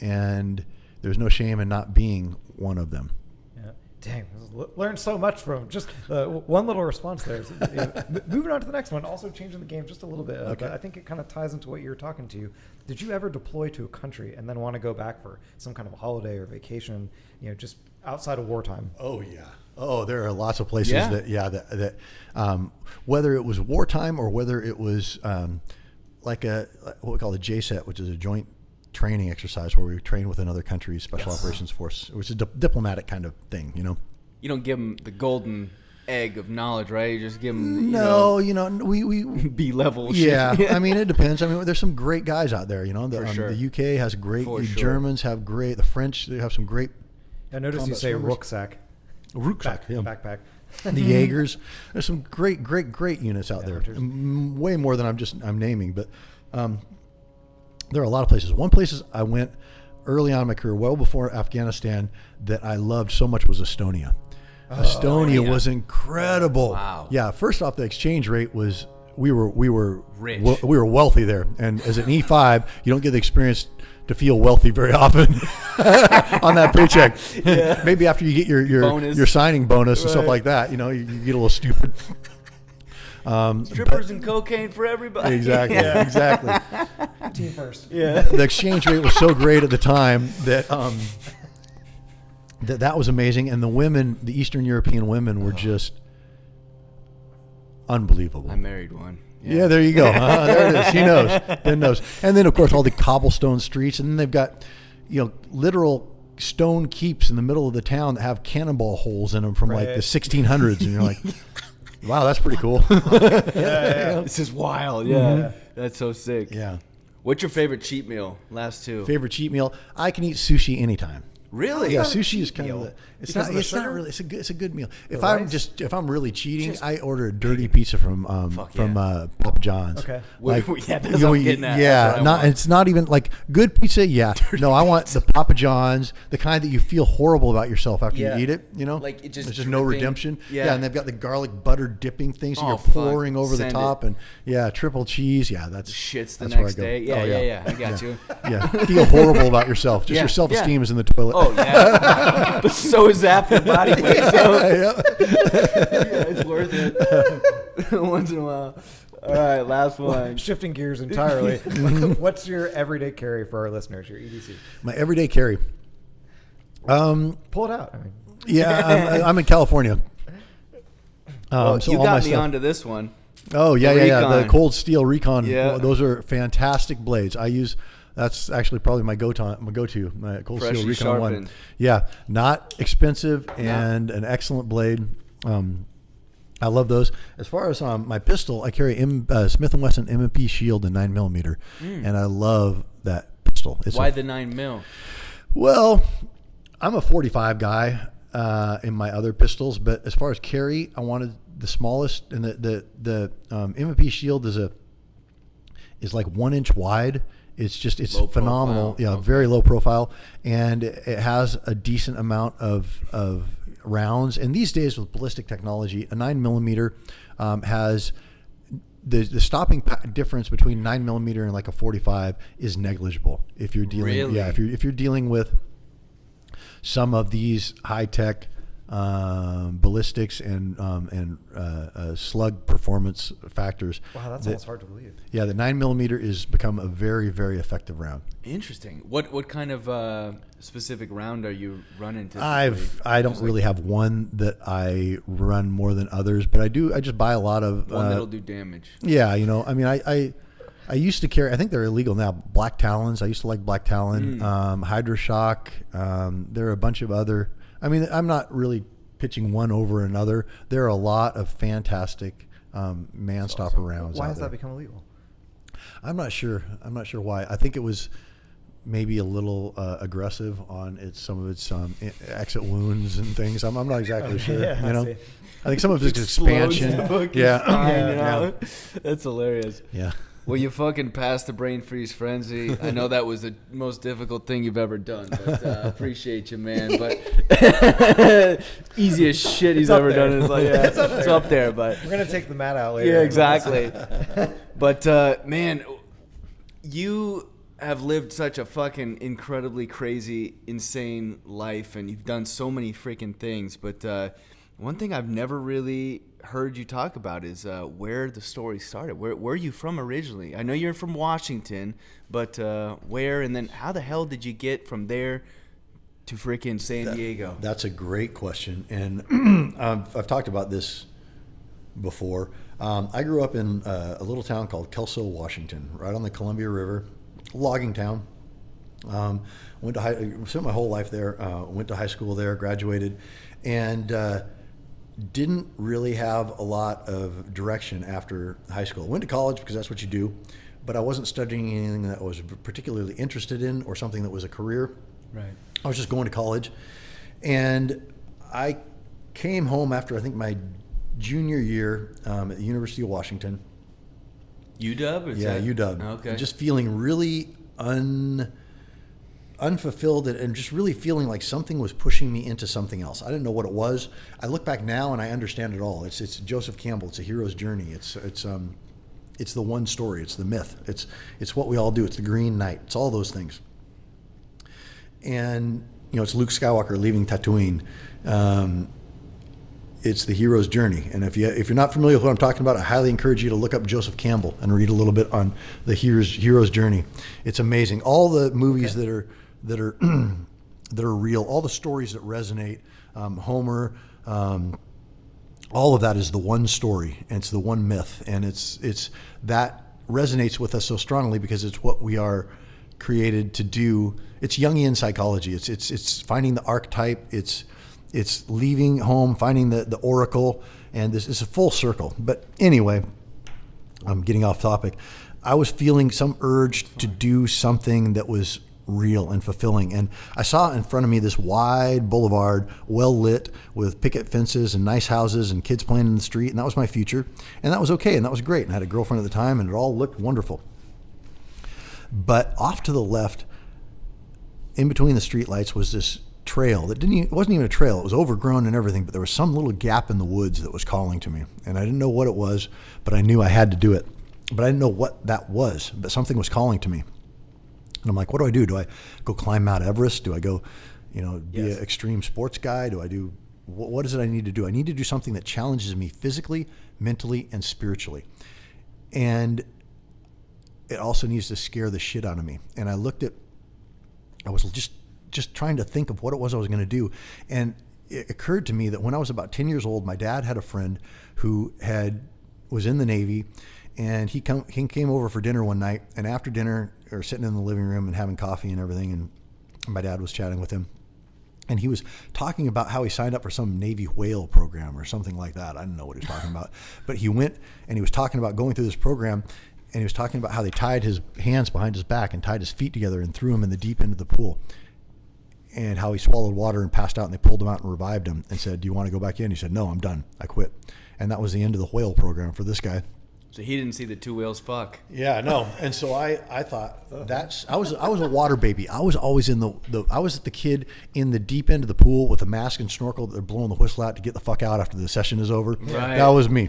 and there's no shame in not being one of them. Yeah. Dang, learned so much from just one little response there. Moving on to the next one, also changing the game just a little bit. Okay. But I think it kind of ties into what you were talking to. Did you ever deploy to a country and then want to go back for some kind of a holiday or vacation, just outside of wartime? Oh yeah. Oh, there are lots of places that whether it was wartime or whether it was like what we call the JSET, which is a joint training exercise where we train with another country's special operations force, which is a diplomatic kind of thing, You don't give them the golden egg of knowledge, right? You just give them we B level. yeah. Shit. I mean, it depends. I mean, there's some great guys out there. For sure. The UK has great. For the sure. Germans have great. The French, they have some great. I noticed you combat say swimmers. rucksack. Backpack. The Jaegers. There's some great units out there. Way more than I'm naming, but there are a lot of places. One place I went early on in my career, well before Afghanistan, that I loved so much was Estonia. Estonia was incredible. Wow. Yeah. First off, the exchange rate was we were Rich. we were wealthy there, and as an E5, you don't get the experience to feel wealthy very often on that paycheck. Yeah. Maybe after you get your signing bonus and stuff like that, you get a little stupid. Strippers and cocaine for everybody. Exactly. Yeah. Exactly. Team first. Yeah. The exchange rate was so great at the time that that was amazing, and the women, the Eastern European women, were just unbelievable. I married one. Yeah, there you go. There it is. She knows. Ben knows. And then, of course, all the cobblestone streets, and then they've got, literal stone keeps in the middle of the town that have cannonball holes in them from like the 1600s, and you're like, wow, that's pretty cool. Yeah. This is wild. Yeah, Mm-hmm. That's so sick. Yeah. What's your favorite cheat meal? Last two. Favorite cheat meal? I can eat sushi anytime. Really? Yeah, not a sushi cheat is kind meal. of it's Because of the not sugar? really it's a good meal. If rice? I'm really cheating, I order a dirty pizza from Papa John's. Okay. Yeah, that's what I'm getting at. Yeah, That's what I want. it's not even like good pizza. Yeah, no, I want the Papa John's, the kind that you feel horrible about yourself after Yeah. you eat it. Like it just there's just no dripping. redemption. Yeah. And they've got the garlic butter dipping thing, so Oh, you're fuck. pouring over the Send top, and triple cheese. Yeah, that's Shits the that's where next I go. day. Yeah, Oh, yeah. I got you. Yeah, feel horrible about yourself. Just Yeah, your self-esteem yeah. is in the toilet. Oh yeah. But so is that for body weight. So Yeah. it's worth it. Once in a while. All right, last one. Shifting gears entirely. What's your everyday carry for our listeners? Your EDC. My everyday carry. Pull it out. I mean, Yeah, I'm in California. Well, so you all my got me stuff- onto this one. Oh yeah, The yeah. The Recon. cold steel Recon. Yeah. Those are fantastic blades. I use. That's actually probably my go-to. My cold Freshly steel Recon sharpened. one. Yeah, not expensive and an excellent blade. I love those. As far as my pistol, I carry Smith & Wesson M&P Shield in 9mm, and I love that pistol. Why the 9mm? Well, I'm a 45 guy in my other pistols, but as far as carry, I wanted the smallest, and the M&P Shield is like 1 inch wide. It's Low phenomenal. profile. Yeah, Okay. very low profile, and it has a decent amount of rounds. And these days with ballistic technology, a 9mm has the stopping difference between 9mm and like a 45 is negligible. If you're dealing, Really? if you're dealing with some of these high tech ballistics and slug performance factors. wow, that's almost hard to believe. Yeah, the 9mm is become a very, very effective round. Interesting. What kind of specific round are you running? Typically? I don't really have one that I run more than others, but I just buy a lot of One that'll do damage. Yeah, I mean, I used to carry. I think they're illegal now. Black Talons. I used to like Black Talon. Hydroshock. There are a bunch of other. I mean, I'm not really pitching one over another. There are a lot of fantastic man-stopper rounds. Why out has there. that become illegal? I'm not sure. I'm not sure why. I think it was maybe a little aggressive on some of its exit wounds and things. I'm not exactly sure. Yeah, I see. I think some of it's expansion. Yeah. That's hilarious. Yeah. Well, you fucking passed the brain freeze frenzy. I know that was the most difficult thing you've ever done, but appreciate you, man. But easiest shit he's ever done. It's like, yeah, it's up there, but We're gonna take the mat out later. yeah, exactly. But man, you have lived such a fucking incredibly crazy, insane life, and you've done so many freaking things. But one thing I've never really heard you talk about is where the story started. Where are you from originally? I know you're from Washington, but where, and then how the hell did you get from there to freaking San Diego? That's a great question, and I've talked about this before. I grew up in a little town called Kelso, Washington, right on the Columbia River, logging town. Spent my whole life there. Went to high school there, graduated, and didn't really have a lot of direction after high school. Went to college because that's what you do, but I wasn't studying anything that I was particularly interested in or something that was a career. Right. I was just going to college, and I came home after I think my junior year at the University of Washington. UW? UW. Okay. Just feeling really unfulfilled and just really feeling like something was pushing me into something else. I didn't know what it was. I look back now and I understand it all. It's Joseph Campbell. It's a hero's journey. It's the one story. It's the myth. It's what we all do. It's the Green Knight. It's all those things. And it's Luke Skywalker leaving Tatooine. It's the hero's journey. And if you're not familiar with what I'm talking about, I highly encourage you to look up Joseph Campbell and read a little bit on the hero's journey. It's amazing. All the movies that are real, all the stories that resonate, Homer, all of that is the one story, and it's the one myth, and it's that resonates with us so strongly because it's what we are created to do. It's Jungian psychology. It's finding the archetype. It's leaving home, finding the oracle, and this is a full circle. But anyway, I'm getting off topic. I was feeling some urge to do something that was real and fulfilling. And I saw in front of me this wide boulevard, well lit, with picket fences and nice houses and kids playing in the street. And that was my future. And that was okay. And that was great. And I had a girlfriend at the time, and it all looked wonderful. But off to the left, in between the streetlights, was this trail that it wasn't even a trail. It was overgrown and everything, but there was some little gap in the woods that was calling to me. And I didn't know what it was, but I knew I had to do it. But I didn't know what that was, but something was calling to me. And I'm like, what do I do? Do I go climb Mount Everest? Do I go, be an extreme sports guy? What is it I need to do? I need to do something that challenges me physically, mentally, and spiritually. And it also needs to scare the shit out of me. And I was just trying to think of what it was I was going to do. And it occurred to me that when I was about 10 years old, my dad had a friend who was in the Navy, and he came over for dinner one night, and after dinner, or sitting in the living room and having coffee and everything, and my dad was chatting with him, and he was talking about how he signed up for some Navy whale program or something like that. I didn't know what he was talking about, but he went and he was talking about going through this program, and he was talking about how they tied his hands behind his back and tied his feet together and threw him in the deep end of the pool, and how he swallowed water and passed out, and they pulled him out and revived him and said, do you want to go back in? He said, no, I'm done. I quit. And that was the end of the whale program for this guy. So he didn't see the two whales fuck. Yeah, no. And so I thought I was a water baby. I was always I was the kid in the deep end of the pool with a mask and snorkel that they're blowing the whistle out to get the fuck out after the session is over. Right. That was me.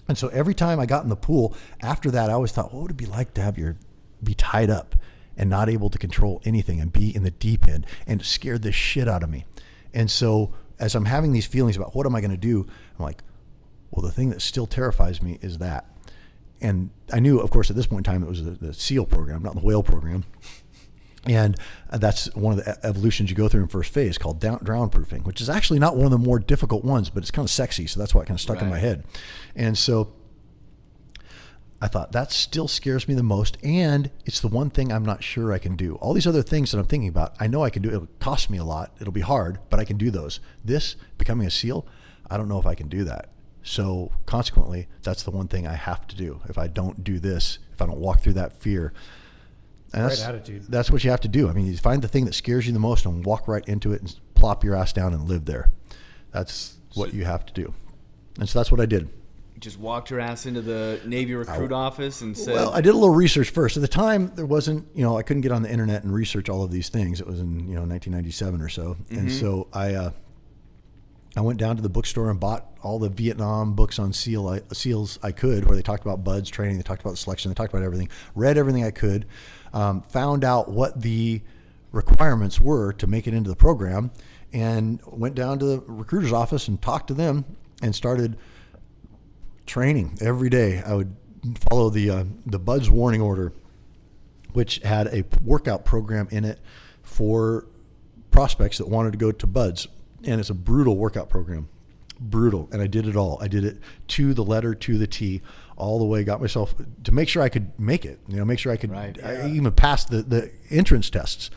And so every time I got in the pool after that, I always thought, what would it be like to be tied up and not able to control anything and be in the deep end? And it scared the shit out of me. And so as I'm having these feelings about what am I going to do, I'm like, well, the thing that still terrifies me is that. And I knew, of course, at this point in time, it was the SEAL program, not the whale program. And that's one of the evolutions you go through in first phase called drown proofing, which is actually not one of the more difficult ones, but it's kind of sexy. So that's why it kind of stuck in my head. And so I thought that still scares me the most. And it's the one thing I'm not sure I can do. All these other things that I'm thinking about, I know I can do. It'll cost me a lot. It'll be hard, but I can do those. This, becoming a SEAL, I don't know if I can do that. So consequently, that's the one thing I have to do. If I don't do this, if I don't walk through that fear, and Great attitude. That's what you have to do. I mean, you find the thing that scares you the most and walk right into it and plop your ass down and live there. That's what you have to do. And so that's what I did. Just walked your ass into the Navy recruit office and said... Well, I did a little research first. At the time, there wasn't, I couldn't get on the internet and research all of these things. It was in, 1997 or so. Mm-hmm. And so I went down to the bookstore and bought all the Vietnam books on SEALs I could, where they talked about BUDS training, they talked about selection, they talked about everything. Read everything I could. found out what the requirements were to make it into the program, and went down to the recruiter's office and talked to them and started training every day. I would follow the BUDS warning order, which had a workout program in it for prospects that wanted to go to BUDS. And it's a brutal workout program. Brutal. And I did it all. I did it to the letter, to the T, all the way, got myself to make sure I could make it, make sure I could I even pass the entrance tests.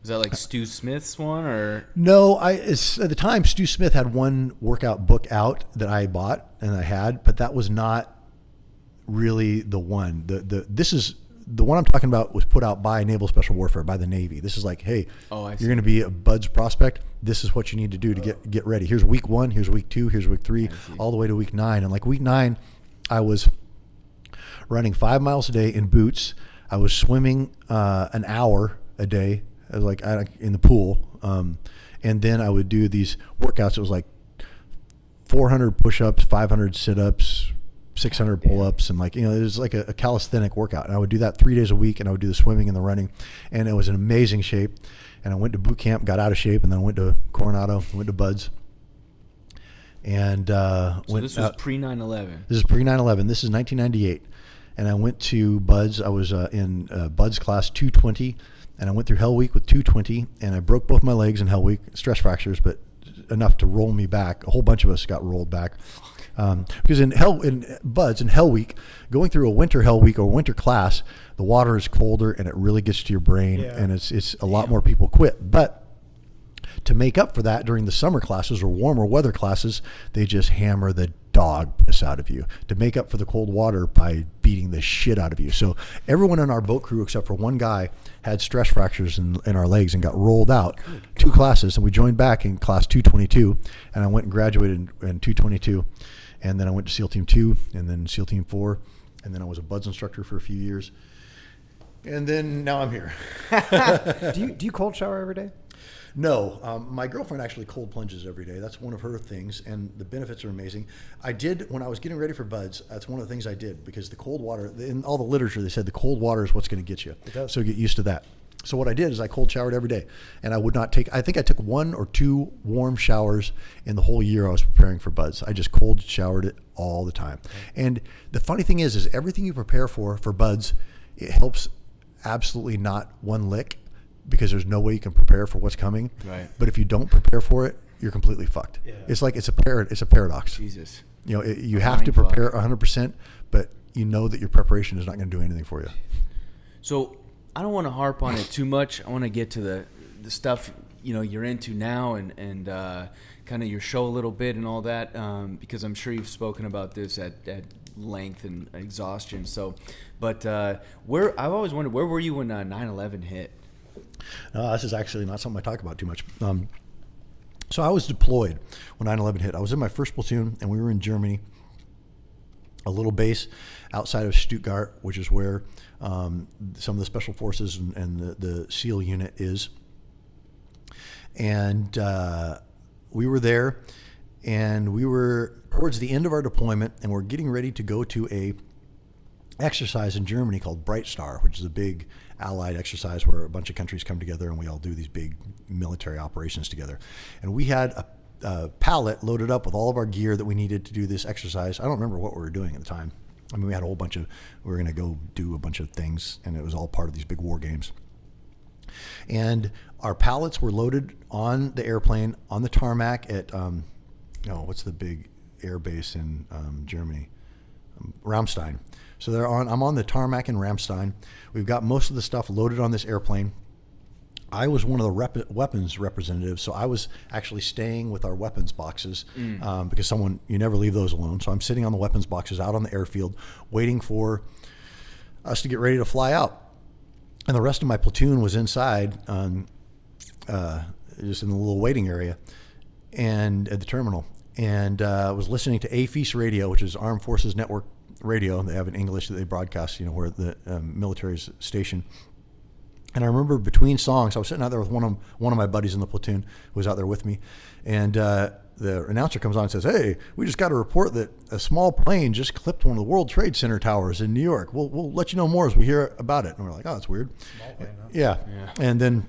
Is that like Stu Smith's one, or? No, at the time, Stu Smith had one workout book out that I bought and I had, but that was not really the one. This is the one I'm talking about, was put out by Naval Special Warfare, by the Navy. This is like, hey, you're going to be a BUDS prospect. This is what you need to do to get ready. Here's week 1, here's week 2, here's week 3, all the way to week 9. And like week 9, I was running 5 miles a day in boots. I was swimming an hour a day. I was like in the pool. And then I would do these workouts. It was like 400 push-ups, 500 sit-ups, 600 pull-ups, and it was like a calisthenic workout. And I would do that 3 days a week, and I would do the swimming and the running. And it was an amazing shape. And I went to boot camp, got out of shape, and then I went to Coronado, went to BUDS. And so this was pre-9/11. This is pre-9/11. This is 1998. And I went to BUDS. I was in BUDS class 220. And I went through Hell Week with 220, and I broke both my legs in Hell Week, stress fractures, but enough to roll me back. A whole bunch of us got rolled back. Because in BUDS, in Hell Week, going through a winter Hell Week or winter class, the water is colder and it really gets to your brain, and it's a lot more people quit. But to make up for that, during the summer classes or warmer weather classes, they just hammer the dog piss out of you to make up for the cold water by beating the shit out of you. So everyone in our boat crew, except for one guy, had stress fractures in our legs and got rolled out. 2 classes, and we joined back in class 222, and I went and graduated in 222, and then I went to SEAL Team 2, and then SEAL Team 4, and then I was a BUDS instructor for a few years, and then now I'm here. Do you cold shower every day? No, my girlfriend actually cold plunges every day. That's one of her things, and the benefits are amazing. I did, when I was getting ready for BUDS, that's one of the things I did, because the cold water, in all the literature, they said the cold water is what's going to get you. It does. So get used to that. So what I did is I cold showered every day, and I would not take, I think I took 1 or 2 warm showers in the whole year I was preparing for BUDS. I just cold showered it all the time. And the funny thing is everything you prepare for BUDS, it helps absolutely not one lick, because there's no way you can prepare for what's coming. Right. But if you don't prepare for it, you're completely fucked. Yeah. It's like it's a paradox. Jesus. You have to prepare 100%, but you know that your preparation is not going to do anything for you. So I don't want to harp on it too much. I want to get to the stuff you're into now and kind of your show a little bit and all that, because I'm sure you've spoken about this at length and exhaustion. So, but I've always wondered, where were you when 9/11 hit? This is actually not something I talk about too much. So I was deployed when 9/11 hit. I was in my first platoon, and we were in Germany, a little base outside of Stuttgart, which is where some of the special forces and the SEAL unit is. And we were there, and we were towards the end of our deployment, and we're getting ready to go to a exercise in Germany called Bright Star, which is a big allied exercise where a bunch of countries come together and we all do these big military operations together. And we had a pallet loaded up with all of our gear that we needed to do this exercise. I don't remember what we were doing at the time. I mean, we had a whole bunch of, we were going to go do a bunch of things, and it was all part of these big war games. And our pallets were loaded on the airplane on the tarmac at, what's the big air base in Germany? Ramstein. So I'm on the tarmac in Ramstein. We've got most of the stuff loaded on this airplane. I was one of the weapons representatives, so I was actually staying with our weapons boxes because you never leave those alone. So I'm sitting on the weapons boxes out on the airfield waiting for us to get ready to fly out. And the rest of my platoon was inside, just in the little waiting area and at the terminal. And I was listening to AFIS radio, which is Armed Forces Network radio. They have in English that they broadcast, where the military is stationed. And I remember between songs, I was sitting out there with one of my buddies in the platoon who was out there with me, and the announcer comes on and says, "Hey, we just got a report that a small plane just clipped one of the World Trade Center towers in New York. We'll let you know more as we hear about it." And we're like, "Oh, that's weird." Small plane, huh? Yeah. And then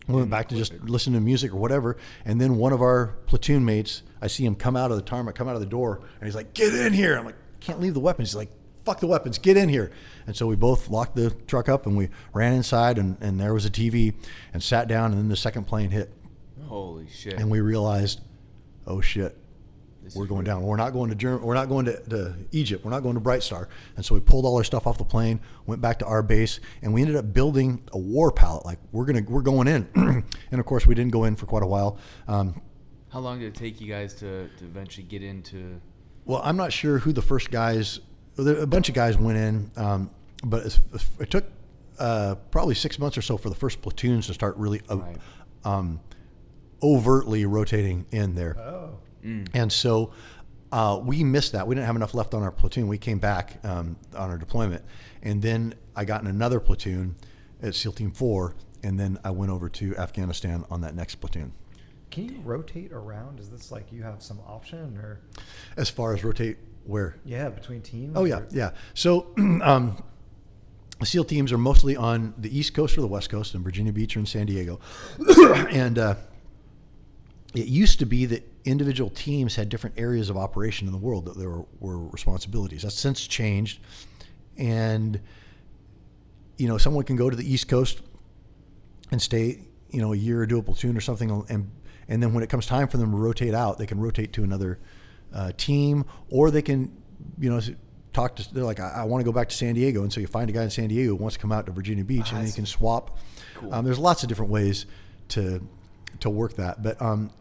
we went back to just listening to music or whatever. And then one of our platoon mates, I see him come out of the tarmac, come out of the door, and he's like, "Get in here." I'm like, "Can't leave the weapons." He's like, "Fuck the weapons, get in here." And so we both locked the truck up and we ran inside, and there was a TV, and sat down, and then the second plane hit. Holy shit. And we realized, oh shit, we're going down. We're not going to Germany. We're not going to Egypt. We're not going to Bright Star. And so we pulled all our stuff off the plane, went back to our base, and we ended up building a war pallet. Like, we're going in. And of course we didn't go in for quite a while. How long did it take you guys to eventually get into? Well, I'm not sure who the first guys. A bunch of guys went in, but it took probably 6 months or so for the first platoons to start really overtly rotating in there. Oh. And so we missed that. We didn't have enough left on our platoon. We came back on our deployment, and then I got in another platoon at SEAL Team 4, and then I went over to Afghanistan on that next platoon. Can you rotate around? Is this like you have some option, or? As far as rotate where? Yeah, between teams. Oh yeah, yeah. So SEAL teams are mostly on the East Coast or the West Coast, in Virginia Beach or in San Diego. And it used to be that individual teams had different areas of operation in the world that there were responsibilities. That's since changed. And, someone can go to the East Coast and stay, a year or do a platoon or something. And then when it comes time for them to rotate out, they can rotate to another team, or they can, talk to, they're like, I want to go back to San Diego. And so you find a guy in San Diego who wants to come out to Virginia Beach, and then you can swap. Cool. There's lots of different ways to work that. But,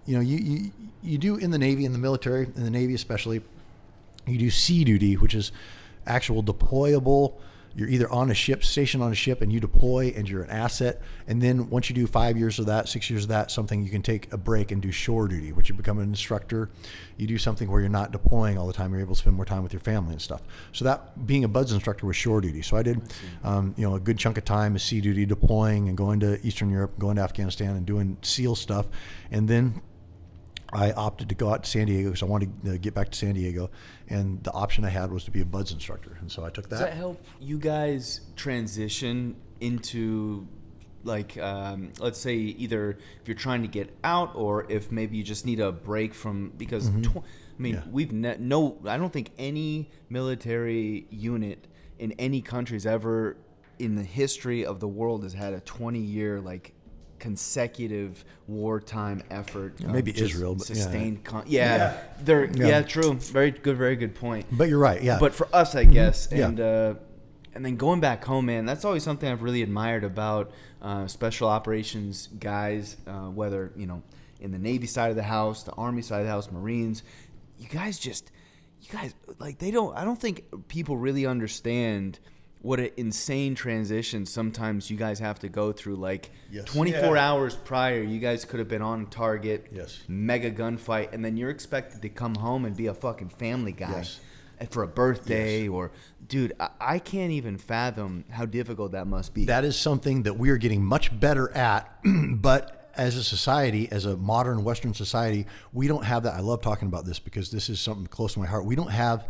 you do in the Navy, in the military, in the Navy especially, you do sea duty, which is actual deployable. You're either on a ship, stationed on a ship, and you deploy, and you're an asset. And then once you do 5 years of that, 6 years of that, you can take a break and do shore duty, which you become an instructor. You do something where you're not deploying all the time. You're able to spend more time with your family and stuff. So that, being a BUDS instructor, was shore duty. So I did, a good chunk of time as sea duty, deploying and going to Eastern Europe, going to Afghanistan, and doing SEAL stuff. And then I opted to go out to San Diego because I wanted to get back to San Diego, and the option I had was to be a BUDS instructor, and so I took that. Does that help you guys transition into, like, let's say either if you're trying to get out, or if maybe you just need a break from, because we've I don't think any military unit in any country's ever in the history of the world has had a 20-year consecutive wartime effort. Maybe Israel, but sustained. True. Very good point. But you're right. Yeah. But for us, I guess, and then going back home, man, that's always something I've really admired about special operations guys, whether in the Navy side of the house, the Army side of the house, Marines. You guys I don't think people really understand what an insane transition sometimes you guys have to go through. 24 hours prior, you guys could have been on target, mega gunfight, and then you're expected to come home and be a fucking family guy for a birthday. Or, dude, I can't even fathom how difficult that must be. That is something that we are getting much better at, but as a society, as a modern Western society, we don't have that. I love talking about this because this is something close to my heart. We don't have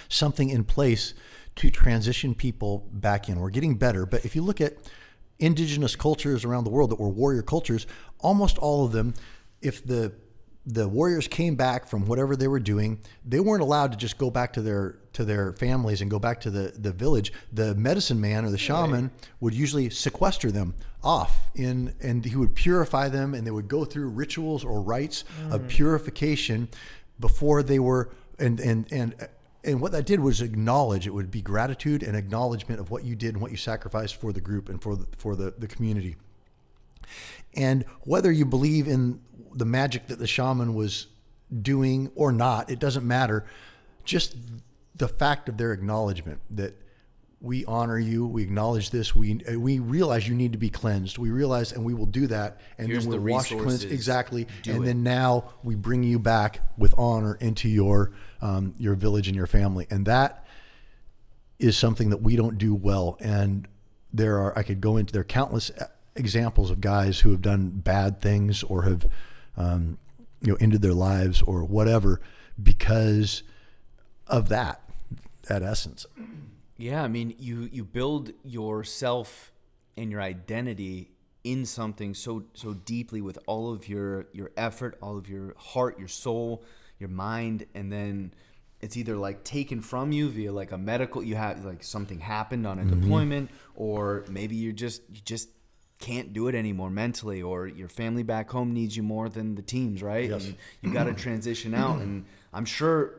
something in place to transition people back in. We're getting better, but if you look at indigenous cultures around the world that were warrior cultures, almost all of them, if the warriors came back from whatever they were doing, they weren't allowed to just go back to their families and go back to the village. The medicine man or the shaman would usually sequester them off and he would purify them, and they would go through rituals or rites of purification before they were and what that did was acknowledge. It would be gratitude and acknowledgement of what you did and what you sacrificed for the group and for the community. And whether you believe in the magic that the shaman was doing or not, it doesn't matter. Just the fact of their acknowledgement that we honor you, we acknowledge this, we realize you need to be cleansed. We realize, and we will do that. And here's then we'll wash, cleanse, exactly. Then now we bring you back with honor into your village and your family. And that is something that we don't do well. And I could go into, there are countless examples of guys who have done bad things or have, ended their lives or whatever because of that essence. Yeah, I mean, you build yourself and your identity in something so deeply with all of your effort, all of your heart, your soul, your mind, and then it's either like taken from you via like a medical, you have like something happened on a deployment, or maybe you just can't do it anymore mentally, or your family back home needs you more than the teams, right? Yes. And you got to transition out, and I'm sure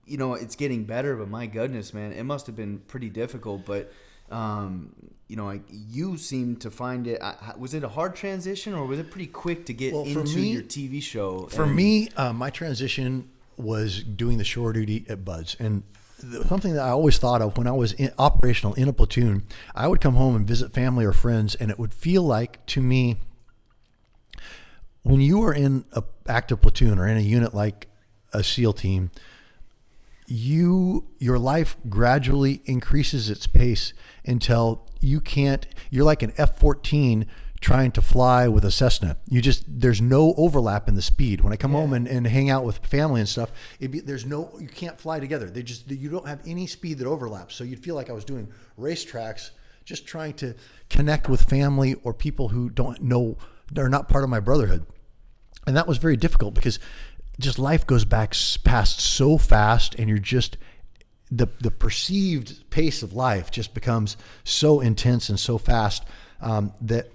it's getting better, but my goodness, man, it must have been pretty difficult. But you seem to find it. Was it a hard transition, or was it pretty quick to get into your TV show? For me, my transition was doing the shore duty at Buds, and something that I always thought of when I was operational in a platoon, I would come home and visit family or friends, and it would feel like to me, when you are in an active platoon or in a unit like a SEAL team, your life gradually increases its pace until you're like an F-14 trying to fly with a Cessna. There's no overlap in the speed. When I come home and hang out with family and stuff, you can't fly together. You don't have any speed that overlaps. So you'd feel like I was doing racetracks, just trying to connect with family or people who don't know, they're not part of my brotherhood. And that was very difficult because just life goes past so fast, and you're just, the perceived pace of life just becomes so intense and so fast that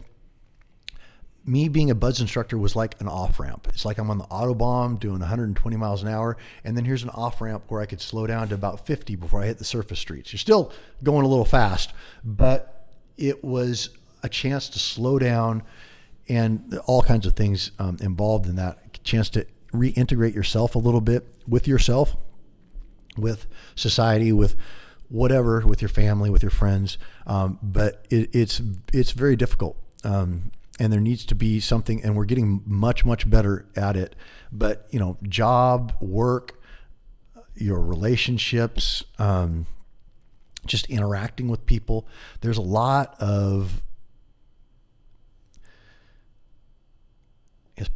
me being a Buds instructor was like an off-ramp. It's like I'm on the Autobahn doing 120 miles an hour, and then here's an off-ramp where I could slow down to about 50 before I hit the surface streets. You're still going a little fast, but it was a chance to slow down, and all kinds of things involved in that. A chance to reintegrate yourself a little bit with yourself, with society, with whatever, with your family, with your friends. But it's very difficult. And there needs to be something, and we're getting much, much better at it. But, job, work, your relationships, just interacting with people, there's a lot of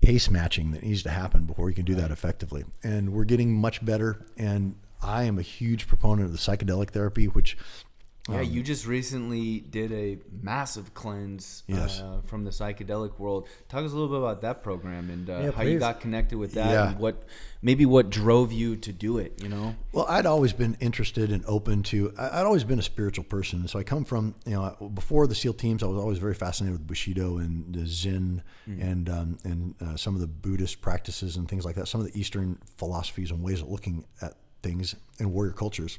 pace matching that needs to happen before you can do that effectively. And we're getting much better. And I am a huge proponent of the psychedelic therapy, which you just recently did a massive cleanse from the psychedelic world. Talk us a little bit about that program and how you got connected with that, and what drove you to do it, Well, I'd always been interested and open to, I'd always been a spiritual person. So I come from, before the SEAL teams, I was always very fascinated with Bushido and the Zen and some of the Buddhist practices and things like that, some of the Eastern philosophies and ways of looking at things and warrior cultures.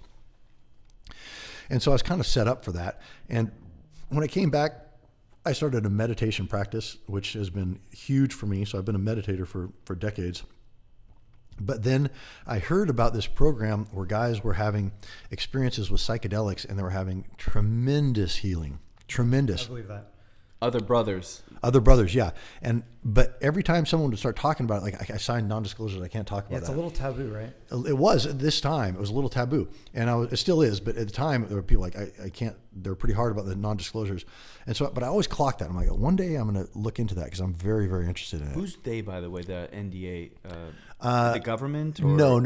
And so I was kind of set up for that. And when I came back, I started a meditation practice, which has been huge for me. So I've been a meditator for decades. But then I heard about this program where guys were having experiences with psychedelics, and they were having tremendous healing. Tremendous. I believe that. Other brothers, yeah. But every time someone would start talking about it, like I signed non-disclosures, I can't talk about that. It's a little taboo, right? It was at this time. It was a little taboo, and it still is. But at the time, there were people like I can't. They're pretty hard about the non-disclosures, and so. But I always clocked that. I'm like, one day I'm going to look into that because I'm very, very interested in it. Who's they, by the way? The NDA, the government? Or? No.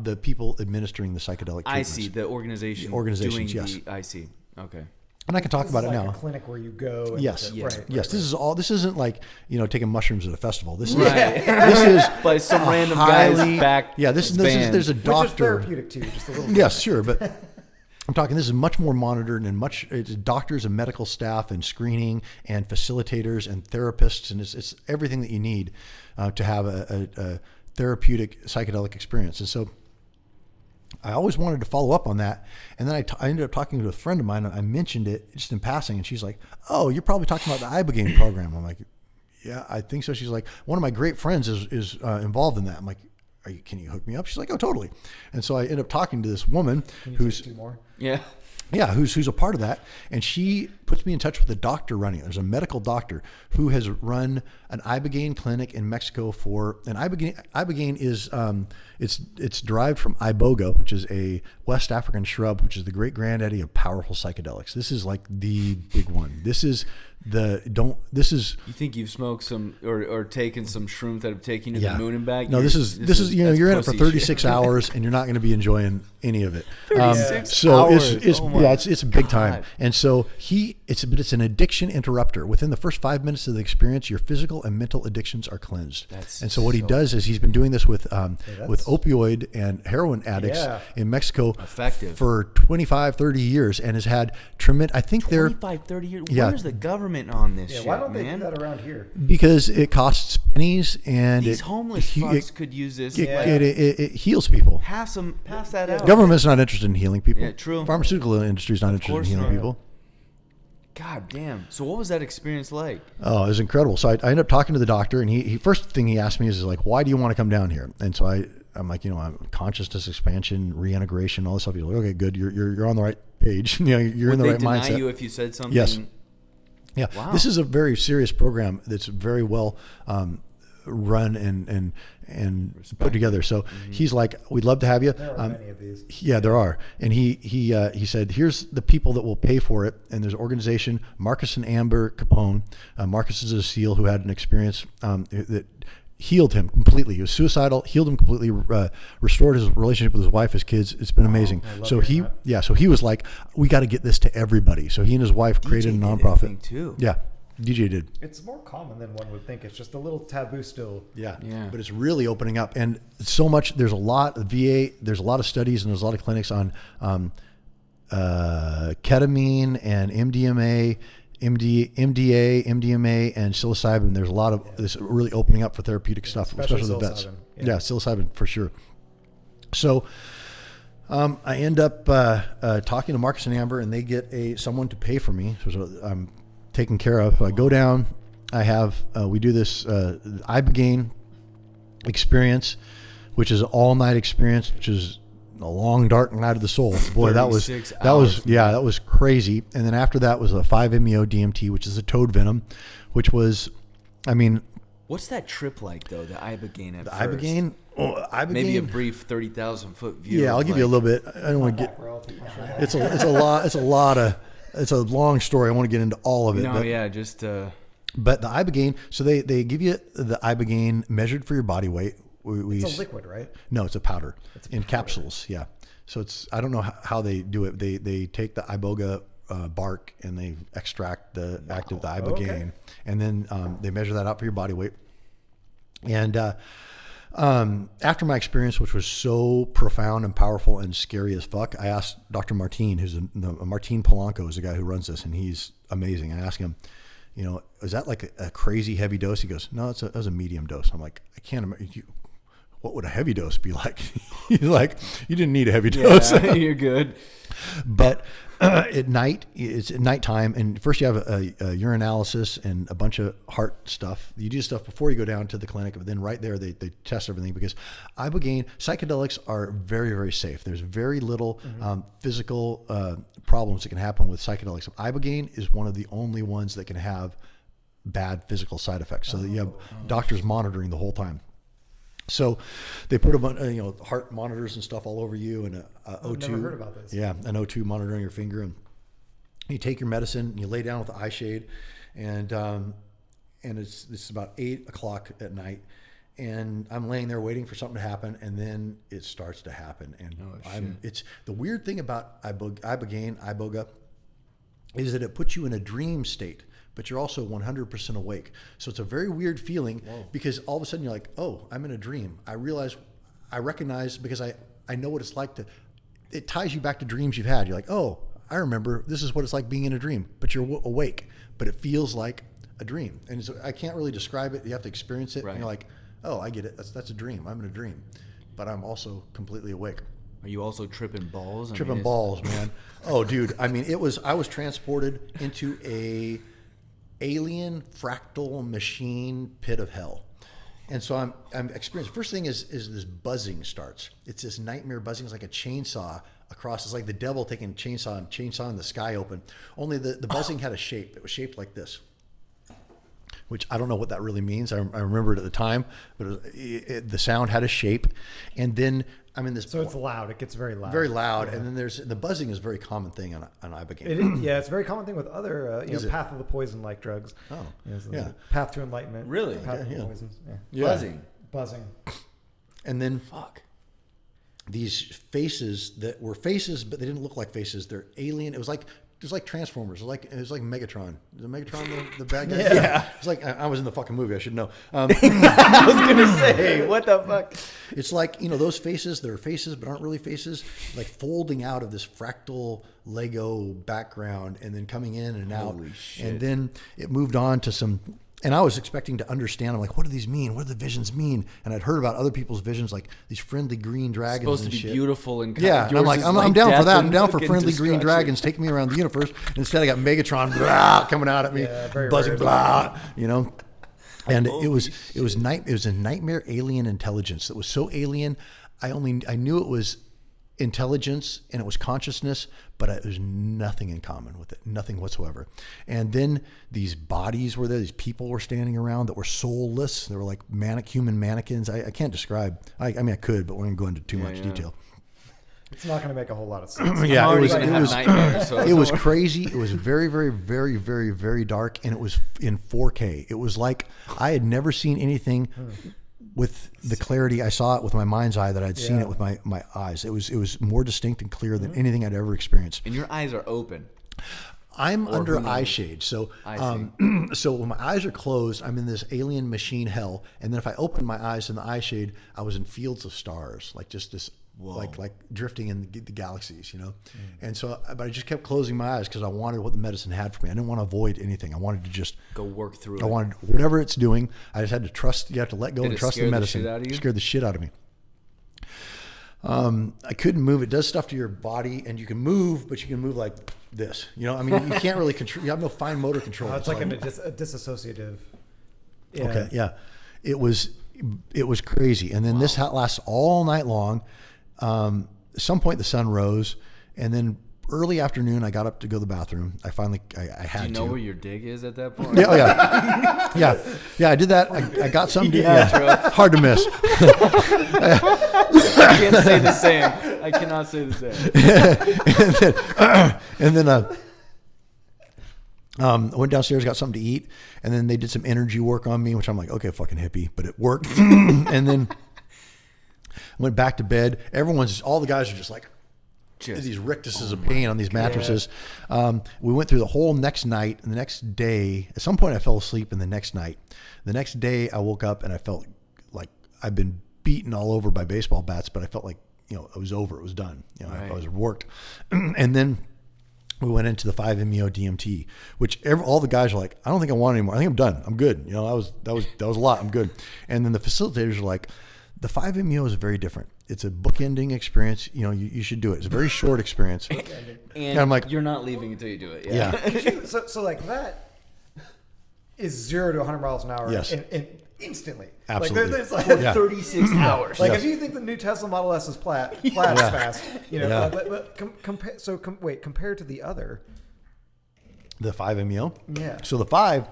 The people administering the psychedelic treatments. I see the organization. Organizations, doing yes. I see. Okay. And I can talk about it now. A clinic where you go. And yes. Right. This is all. This isn't like taking mushrooms at a festival. This is this is by some random guy's back. Yeah, this is there's a doctor. Which is therapeutic too, just a little. Yes, sure, but I'm talking. This is much more monitored and it's doctors and medical staff and screening and facilitators and therapists, and it's everything that you need to have a therapeutic psychedelic experience. And so I always wanted to follow up on that. And then I ended up talking to a friend of mine, and I mentioned it just in passing, and she's like, "Oh, you're probably talking about the ibogaine program." I'm like, "Yeah, I think so." She's like, "One of my great friends is involved in that." I'm like, can you hook me up? She's like, "Oh, totally." And so I ended up talking to this woman Can you who's say 2 more? Yeah. Yeah, who's a part of that, and she puts me in touch with the doctor running it. There's a medical doctor who has run an ibogaine clinic in Mexico for, and ibogaine is it's derived from iboga, which is a West African shrub, which is the great granddaddy of powerful psychedelics. This is like the big one. This is You think you've smoked some or taken some shrooms that have taken you to the moon and back? No, this is you're in it for 36 hours and you're not going to be enjoying any of it. 36 hours. It's it's a big time. And so it's an addiction interrupter. Within the first 5 minutes of the experience, your physical and mental addictions are cleansed. And so what he does is he's been doing this with opioid and heroin addicts in Mexico for 25, 30 years and has had tremendous. I think 30 years. Yeah. Where's the government on this shit, why don't they man? do that around here? Because it costs pennies and these homeless fucks could use this. It heals people. Pass that out. Government's not interested in healing people. Yeah, true. Pharmaceutical industry's not interested in healing people. God damn. So what was that experience like? Oh, it was incredible. So I ended up talking to the doctor, and he first thing he asked me is like, why do you want to come down here? And so I'm like, I'm consciousness expansion, reintegration, all this stuff. He's like, okay, good. You're on the right page. You're in the right mindset. Would they deny you if you said something? Yes. Yeah. Wow. This is a very serious program that's very well run and put together. So he's like, we'd love to have you. There are many of these. Yeah, there are. And he said, here's the people that will pay for it. And there's an organization, Marcus and Amber Capone. Marcus is a SEAL who had an experience that healed him completely. He was suicidal, healed him completely, restored his relationship with his wife, his kids. It's been amazing. So he was like, we got to get this to everybody. So he and his wife created a nonprofit too. Yeah. DJ did. It's more common than one would think. It's just a little taboo still. Yeah. But it's really opening up, and so much. There's a lot of VA. There's a lot of studies and there's a lot of clinics on ketamine and MDMA, and psilocybin. There's a lot of this really opening up for therapeutic stuff, especially the vets. Yeah, psilocybin for sure. So I end up talking to Marcus and Amber, and they get someone to pay for me. So I'm taken care of. So I go down. I have we do this ibogaine experience, which is an all-night experience, which is a long dark night of the soul. Boy, that was crazy. And then after that was a 5-MeO DMT, which is a toad venom, which was, what's that trip like though? The ibogaine at first. Ibogaine. Maybe a brief 30,000 foot view. Yeah, I'll give you a little bit. I don't want to get. It's a long story. I want to get into all of it. But the ibogaine. So they give you the ibogaine measured for your body weight. It's a liquid, right? No, it's a powder. In capsules. Yeah. So I don't know how they do it. They take the iboga bark and they extract the active the ibogaine, and then they measure that out for your body weight. And after my experience, which was so profound and powerful and scary as fuck, I asked Dr. Martin, Martin Polanco is the guy who runs this, and he's amazing. I asked him, is that like a crazy heavy dose? He goes, no, it was a medium dose. I'm like, I can't imagine. What would a heavy dose be like? He's like, you didn't need a heavy dose. Yeah, you're good. But at night, it's at nighttime, and first you have a urinalysis and a bunch of heart stuff. You do stuff before you go down to the clinic, but then right there they test everything, because ibogaine, psychedelics are very, very safe. There's very little physical problems that can happen with psychedelics. Ibogaine is one of the only ones that can have bad physical side effects. So that you have doctors monitoring the whole time. So they put a bunch, heart monitors and stuff all over you, and O2. I've never heard about this. Yeah, an O2 monitor on your finger, and you take your medicine, and you lay down with the eye shade, and it's about 8 o'clock at night, and I'm laying there waiting for something to happen, and then it starts to happen, and it's the weird thing about iboga is that it puts you in a dream state, but you're also 100% awake. So it's a very weird feeling. Because all of a sudden you're like, oh, I'm in a dream. I recognize, because I know what it's like it ties you back to dreams you've had. You're like, oh, I remember this is what it's like being in a dream, but you're awake, but it feels like a dream. And so I can't really describe it. You have to experience it. Right. And you're like, oh, I get it. That's a dream. I'm in a dream, but I'm also completely awake. Are you also tripping balls? Tripping balls, man. Oh, dude. I was transported into a alien fractal machine pit of hell. And so I'm experiencing. First thing is this buzzing starts. It's this nightmare buzzing. It's like a chainsaw across. It's like the devil taking a chainsaw and chainsawing the sky open. Only the buzzing had a shape. It was shaped like this, which I don't know what that really means. I remember it at the time, but the sound had a shape. And then I'm in this. So it's loud. It gets very loud. Very loud. Yeah. And then the buzzing is a very common thing on Ibogaine. Yeah, it's a very common thing with other path of the poison like drugs. Oh, yeah. Path to enlightenment. Really? Path of the poisons. Yeah. Buzzing. And then these faces that were faces, but they didn't look like faces. They're alien. It was like Transformers. It was like Megatron. Is it Megatron the bad guy? Yeah. It's like I was in the fucking movie. I should know. I was gonna say, what the fuck? It's like, those faces that are faces but aren't really faces, like folding out of this fractal Lego background and then coming in and out. Holy shit. And then it moved on to some. And I was expecting to understand. I'm like, what do these mean? What do the visions mean? And I'd heard about other people's visions, like these friendly green dragons. Supposed and to be shit. beautiful and yeah. And I'm like, I'm down for that. I'm down for friendly green dragons. Take me around the universe. And instead, I got Megatron blah, coming out at me, buzzing blah, And it was a nightmare alien intelligence that was so alien. I knew it was intelligence and it was consciousness, but it was nothing in common with it, nothing whatsoever. And then these bodies were there, these people were standing around that were soulless. They were like human mannequins. I can't describe. I mean, I could, but we're going to go into too much detail. It's not going to make a whole lot of sense. Yeah, it was crazy. It was very, very, very, very, very dark, and it was in 4K. It was like I had never seen anything with the clarity. I saw it with my mind's eye that I'd seen it with my eyes. It was more distinct and clear than anything I'd ever experienced. And your eyes are open. I'm under eye shade, so so when my eyes are closed, I'm in this alien machine hell. And then if I open my eyes in the eye shade, I was in fields of stars, like just this. Whoa. Like drifting in the galaxies, And so, but I just kept closing my eyes because I wanted what the medicine had for me. I didn't want to avoid anything. I wanted to just go work through it. I wanted whatever it's doing. I just had to trust. You have to let go and trust the medicine. It scared the shit out of me. I couldn't move. It does stuff to your body, and you can move, but you can move like this. I mean, you can't really control. You have no fine motor control. It's like a disassociative. Yeah. Okay. Yeah. It was crazy, and then this lasts all night long. At some point the sun rose, and then early afternoon I got up to go to the bathroom. I finally I had to. Do you know where your dig is at that point? Yeah, oh yeah. yeah. I did that. I got something to hard to miss. I can't say the same. I cannot say the same. and then I went downstairs, got something to eat, and then they did some energy work on me, which I'm like, okay, fucking hippie, but it worked. And then went back to bed. All the guys are just like these rictuses of pain on these mattresses. We went through the whole next night, and the next day, at some point I fell asleep, and the next day I woke up and I felt like I'd been beaten all over by baseball bats, but I felt like, it was over. It was done. I was worked. And then we went into the 5-MeO DMT, which all the guys are like, I don't think I want it anymore. I think I'm done. I'm good. That was a lot. I'm good. And then the facilitators are like, the 5-MeO is very different. It's a bookending experience. You should do it. It's a very short experience. And I'm like, you're not leaving until you do it. Yeah. So like that is 0 to 100 miles an hour. Yes. In instantly. Absolutely. There's like 36 hours. Like if you think the new Tesla Model S is flat is fast. But compared to the other. The 5-MeO? Yeah. So the 5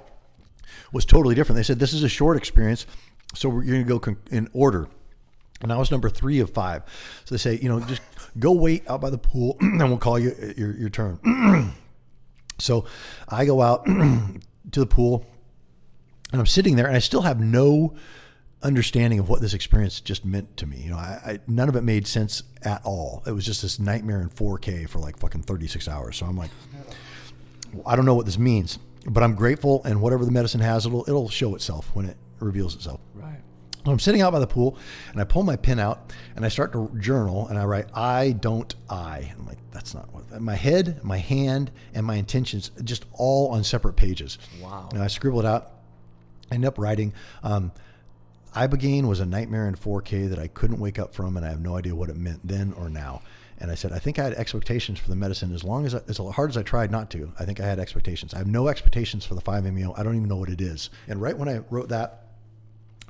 was totally different. They said, this is a short experience, so you're going to go in order. And I was number 3 of 5. So they say, just go wait out by the pool, and we'll call you your turn. So I go out to the pool, and I'm sitting there, and I still have no understanding of what this experience just meant to me. None of it made sense at all. It was just this nightmare in 4K for like fucking 36 hours. So I'm like, I don't know what this means, but I'm grateful, and whatever the medicine has, it'll show itself when it reveals itself. Right. So I'm sitting out by the pool, and I pull my pen out, and I start to journal, and I write, I. I'm like, that's not what. My head, my hand, and my intentions, just all on separate pages. Wow. And I scribble it out. I end up writing, Ibogaine was a nightmare in 4K that I couldn't wake up from, and I have no idea what it meant then or now. And I said, I think I had expectations for the medicine as hard as I tried not to. I think I had expectations. I have no expectations for the 5-MeO. I don't even know what it is. And right when I wrote that,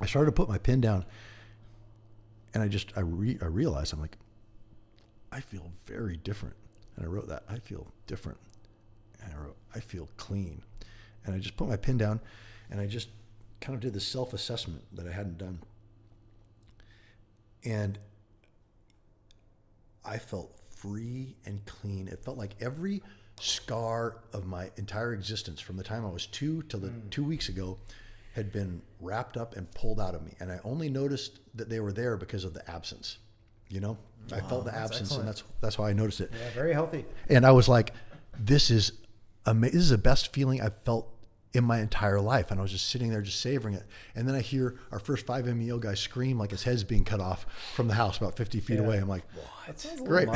I started to put my pen down, and I realized, I'm like, I feel very different. And I wrote that, I feel different. And I wrote, I feel clean. And I just put my pen down and I just kind of did the self-assessment that I hadn't done. And I felt free and clean. It felt like every scar of my entire existence from the time I was 2 till the 2 weeks ago had been wrapped up and pulled out of me. And I only noticed that they were there because of the absence. You know, I felt the absence, excellent. And that's why I noticed it. Yeah, very healthy. And I was like, this is amazing. This is the best feeling I've felt in my entire life. And I was just sitting there just savoring it. And then I hear our first 5-MEO guy scream like his head's being cut off from the house about 50 feet away. I'm like, that great.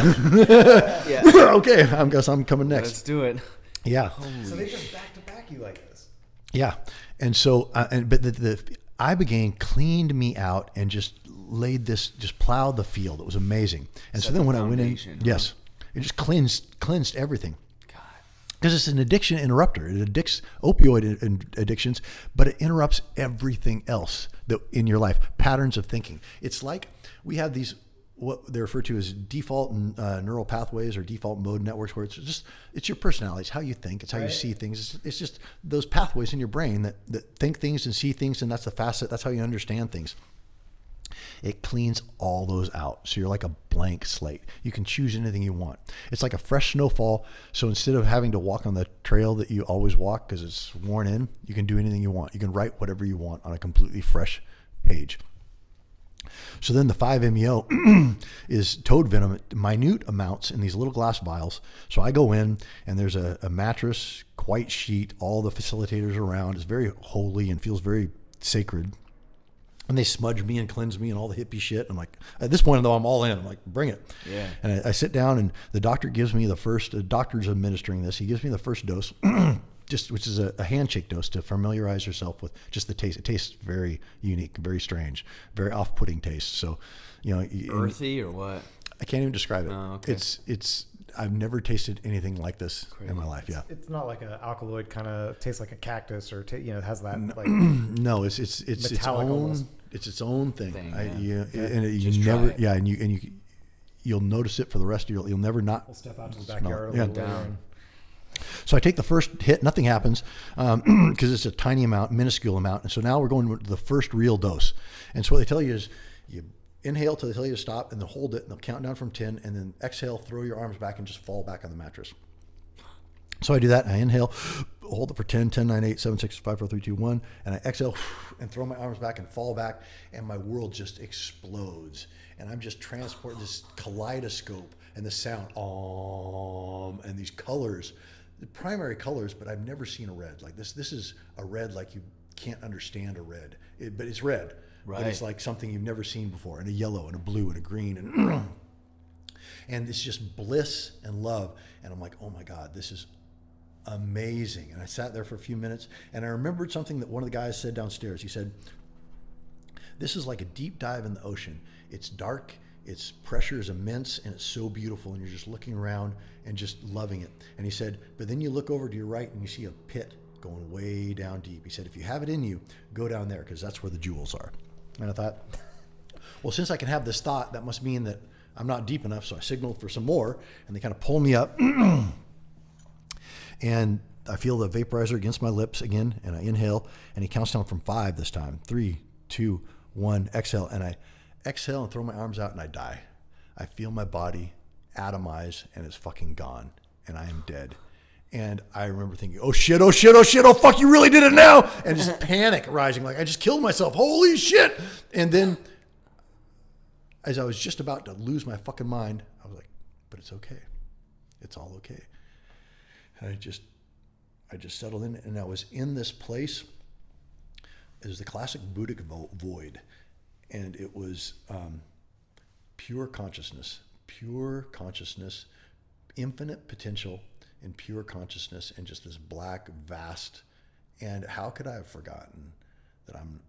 Yeah. Okay, I guess I'm coming next. Let's do it. Yeah. So they just back to back you like this. Yeah. And so, but the Ibogaine cleaned me out and just laid this, just plowed the field. It was amazing. And so then when I went in, yes, it just cleansed everything. Because it's an addiction interrupter. It addicts opioid addictions, but it interrupts everything else that in your life, patterns of thinking. It's like we have these, what they refer to as default neural pathways or default mode networks, where it's your personality. It's how you think. It's how you see things. It's just those pathways in your brain that think things and see things, and that's the facet. That's how you understand things. It cleans all those out. So you're like a blank slate. You can choose anything you want. It's like a fresh snowfall. So instead of having to walk on the trail that you always walk because it's worn in, you can do anything you want. You can write whatever you want on a completely fresh page. So then the 5-MEO is toad venom, minute amounts in these little glass vials. So I go in and there's a mattress, white sheet, all the facilitators around. It's very holy and feels very sacred. And they smudge me and cleanse me and all the hippie shit. I'm like, at this point, though, I'm all in. I'm like, bring it. Yeah. And I sit down, and the doctor gives me the doctor's administering this. He gives me the first dose, which is a handshake dose to familiarize yourself with just the taste. It tastes very unique, very strange, very off-putting taste. So, you know. Earthy or what? I can't even describe it. Oh, okay. I've never tasted anything like this in my life. Yeah. It's not like an alkaloid kind of tastes like a cactus or it has that like no, it's its own almost. It's its own thing. You'll notice it for the rest of you'll never not. We'll step out to the backyard a little down. So I take the first hit, nothing happens because it's a tiny amount, minuscule amount, and so now we're going to the first real dose. And so what they tell you is you inhale till they tell you to stop, and they'll hold it, and they'll count down from 10, and then exhale, throw your arms back, and just fall back on the mattress. So I do that, and I inhale, hold it for 10, 10, 9, 8, 7, 6, 5, 4, 3, 2, 1, and I exhale and throw my arms back and fall back, and my world just explodes. And I'm just transported this kaleidoscope and the sound, and these colors, the primary colors, but I've never seen a red. Like this is a red like you can't understand a red, but it's red. Right. But it's like something you've never seen before, and a yellow and a blue and a green and it's just bliss and love. And I'm like, oh my God, this is amazing. And I sat there for a few minutes, and I remembered something that one of the guys said downstairs. He said, this is like a deep dive in the ocean. It's dark, its pressure is immense, and it's so beautiful, and you're just looking around and just loving it. And he said, but then you look over to your right and you see a pit going way down deep. He said, if you have it in you, go down there, because that's where the jewels are. And I thought, well, since I can have this thought, that must mean that I'm not deep enough. So I signaled for some more, and they kind of pull me up. And I feel the vaporizer against my lips again, and I inhale, and he counts down from 5 this time. 3, 2, 1, exhale. And I exhale and throw my arms out, and I die. I feel my body atomize, and it's fucking gone, and I am dead. And I remember thinking, oh shit, oh shit, oh shit, oh fuck, you really did it now. And just panic rising, like I just killed myself. Holy shit. And then as I was just about to lose my fucking mind, I was like, but it's okay. It's all okay. And I just settled in, and I was in this place. It was the classic Buddhic void. And it was pure consciousness, infinite potential, in pure consciousness, and just this black, vast. And how could I have forgotten that I'm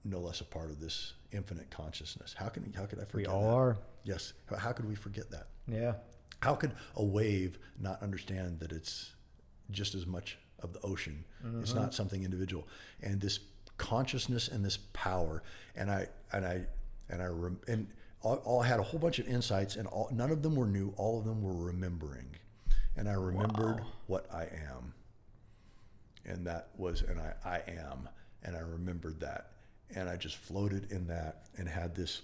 no less a part of this infinite consciousness? How could I forget that? We all are. Yes. How could we forget that? Yeah. How could a wave not understand that it's just as much of the ocean? Mm-hmm. It's not something individual. And this consciousness and this power, and I And and all had a whole bunch of insights, and none of them were new. All of them were remembering. And I remembered what I am. And that was, and I am. And I remembered that. And I just floated in that and had this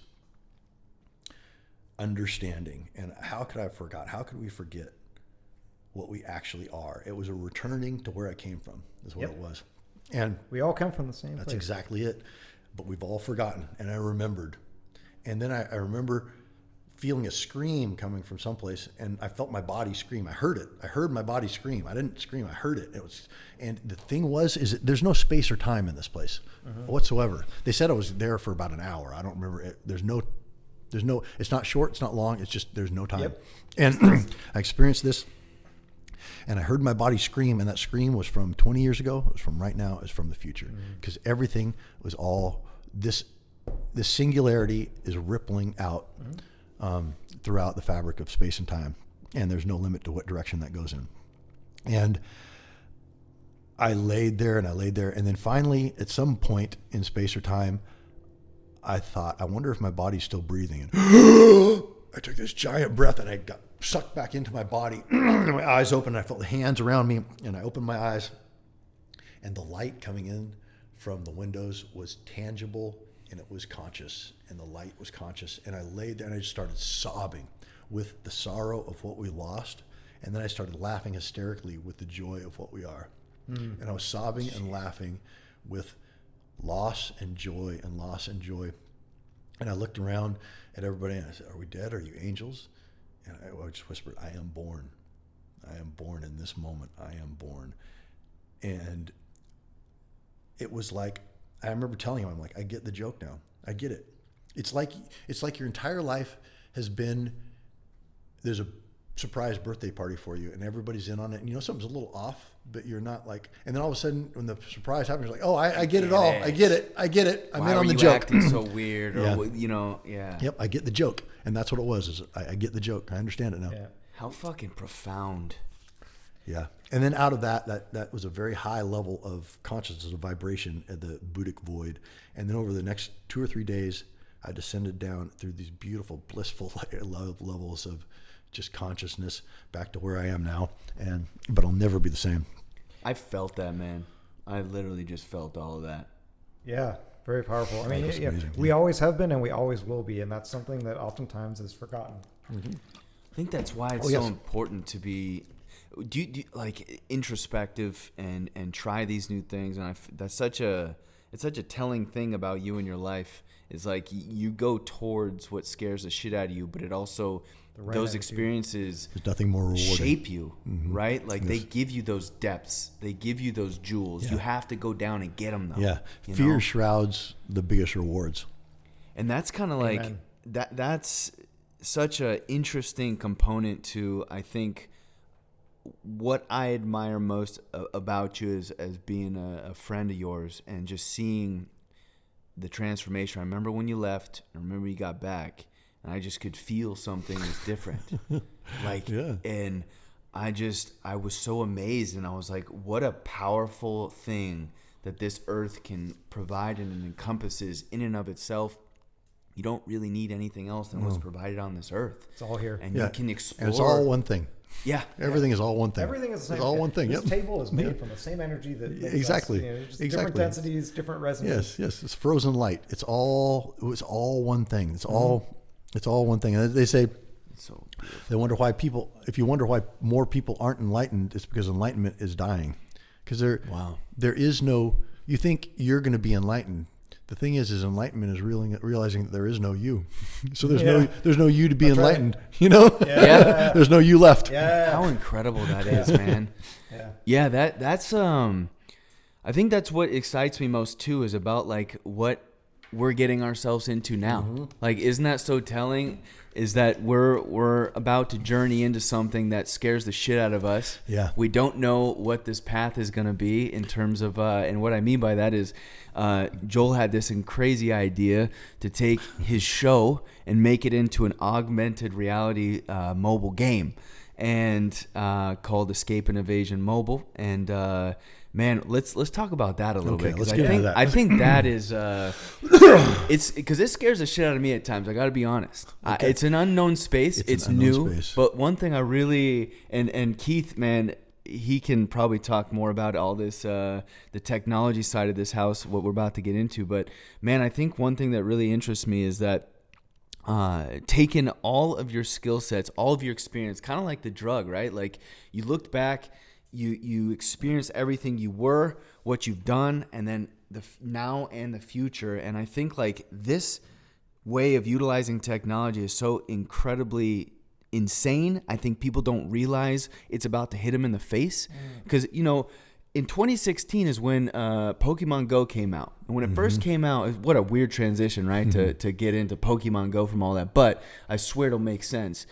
understanding. And how could I have forgot? How could we forget what we actually are? It was a returning to where I came from, is what it was. And we all come from the same place. That's exactly it. But we've all forgotten. And I remembered. And then I remember feeling a scream coming from someplace, and I felt my body scream. I heard it. I heard my body scream. I didn't scream. I heard it. And the thing is that there's no space or time in this place whatsoever. They said I was there for about an hour. I don't remember it. There's no, it's not short. It's not long. It's just, there's no time. Yep. And I experienced this, and I heard my body scream, and that scream was from 20 years ago. It was from right now. It was from the future, because everything was all this singularity is rippling out throughout the fabric of space and time, and there's no limit to what direction that goes in. And I laid there, and then finally, at some point in space or time, I thought, I wonder if my body's still breathing. And I took this giant breath, and I got sucked back into my body. My eyes opened, and I felt the hands around me, and I opened my eyes, and the light coming in from the windows was tangible, and it was conscious, and the light was conscious. And I laid there, and I just started sobbing with the sorrow of what we lost. And then I started laughing hysterically with the joy of what we are. And I was sobbing and laughing with loss and joy and loss and joy. And I looked around at everybody, and I said, are we dead? Are you angels? And I just whispered, I am born. I am born in this moment. I am born. And it was like, I remember telling him, I'm like, I get the joke now. I get it. It's like your entire life has been, there's a surprise birthday party for you, and everybody's in on it, and you know something's a little off, but you're not like, and then all of a sudden when the surprise happens, you're like, oh, I get it all. I get it. I'm in on the joke. Why are you acting so weird? Or, Yep, I get the joke. And that's what it was, is I get the joke. I understand it now. Yeah. How fucking profound. Yeah. And then out of that was a very high level of consciousness, of vibration at the Buddhic void. And then over the next 2 or 3 days, I descended down through these beautiful, blissful levels of just consciousness back to where I am now. But I'll never be the same. I felt that, man. I literally just felt all of that. Yeah. Very powerful. I mean, amazing, we always have been, and we always will be. And that's something that oftentimes is forgotten. I think that's why it's so important to be, do you like introspective and try these new things. And it's such a telling thing about you and your life. Is like you go towards what scares the shit out of you, but it also, those experiences, there's nothing more rewarding, shape you, right? Like they give you those depths, they give you those jewels. You have to go down and get them, though. Yeah, fear shrouds the biggest rewards, and that's kind of like that's such an interesting component to, I think, what I admire most about you as being a friend of yours, and just seeing the transformation. I remember when you left, I remember you got back, and I just could feel something was different. And I was so amazed, and I was like, what a powerful thing that this earth can provide, and it encompasses in and of itself. You don't really need anything else than what's provided on this earth. It's all here. And you can explore. And it's all one thing. Yeah. Everything is all one thing. Everything is the same. It's all one thing. This table is made from the same energy that makes exactly. us, just different densities, different resonances. Yes. It's frozen light. It was all one thing. It's all one thing. And they say, so they wonder why if you wonder why more people aren't enlightened, it's because enlightenment is dying. Because there is no, you think you're going to be enlightened. The thing is enlightenment is realizing that there is no you. So there's no you to be enlightened. Right. You know? Yeah. There's no you left. Yeah. How incredible that is, man. Yeah. That's I think that's what excites me most too, is about like what we're getting ourselves into now. Like, isn't that so telling? Is that we're about to journey into something that scares the shit out of us. Yeah. We don't know what this path is going to be in terms of, and what I mean by that is, Joel had this crazy idea to take his show and make it into an augmented reality mobile game, and called Escape and Evasion Mobile. And Man, let's talk about that a little bit. Let's get into that. I think that is it's because it scares the shit out of me at times. I got to be honest. Okay. It's an unknown space. It's an new. unknown space. But one thing I really and Keith, man, he can probably talk more about all this, the technology side of this house, what we're about to get into. But man, I think one thing that really interests me is that taking all of your skill sets, all of your experience, kind of like the drug, right? Like you looked back. You experience everything you were, what you've done, and then the now and the future. And I think like this way of utilizing technology is so incredibly insane. I think people don't realize it's about to hit them in the face. Because, you know, in 2016 is when Pokemon Go came out. And when it first came out, what a weird transition, right? To get into Pokemon Go from all that. But I swear it'll make sense.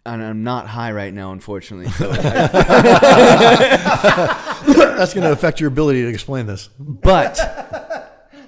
And I'm not high right now, unfortunately. So That's going to affect your ability to explain this. But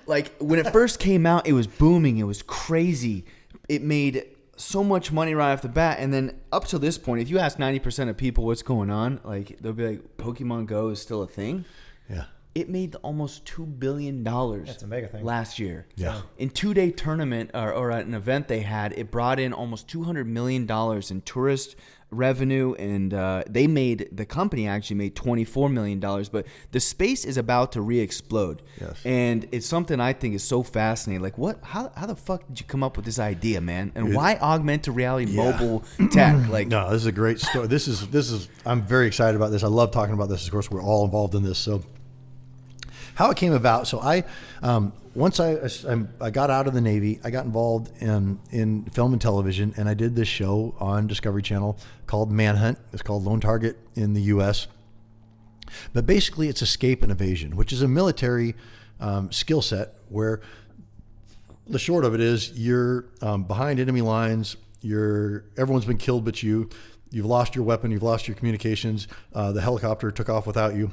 like when it first came out, it was booming. It was crazy. It made so much money right off the bat. And then up to this point, if you ask 90% of people what's going on, like they'll be like, Pokemon Go is still a thing. Yeah. It made almost $2 billion That's a mega thing. last year. Yeah. In 2-day tournament or at an event they had, it brought in almost $200 million in tourist revenue, and the company actually made $24 million. But the space is about to re-explode. Yes. And it's something I think is so fascinating. Like, how the fuck did you come up with this idea, man? And why augmented reality mobile tech? Like, No, this is a great story. This is. I'm very excited about this. I love talking about this. Of course, we're all involved in this. So, how it came about. So once I got out of the Navy, I got involved in film and television, and I did this show on Discovery Channel called Manhunt. It's called Lonetarget in the U.S. But basically, it's escape and evasion, which is a military skill set where the short of it is you're behind enemy lines. Everyone's been killed but you. You've lost your weapon. You've lost your communications. The helicopter took off without you.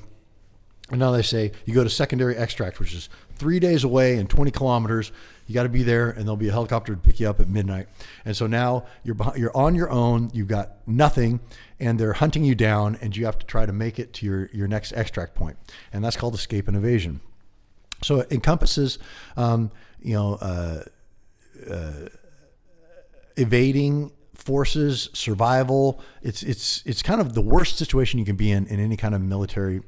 And now they say you go to secondary extract, which is 3 days away and 20 kilometers. You got to be there, and there'll be a helicopter to pick you up at midnight. And so now you're on your own. You've got nothing, and they're hunting you down, and you have to try to make it to your next extract point. And that's called escape and evasion. So it encompasses, evading forces, survival. It's kind of the worst situation you can be in any kind of military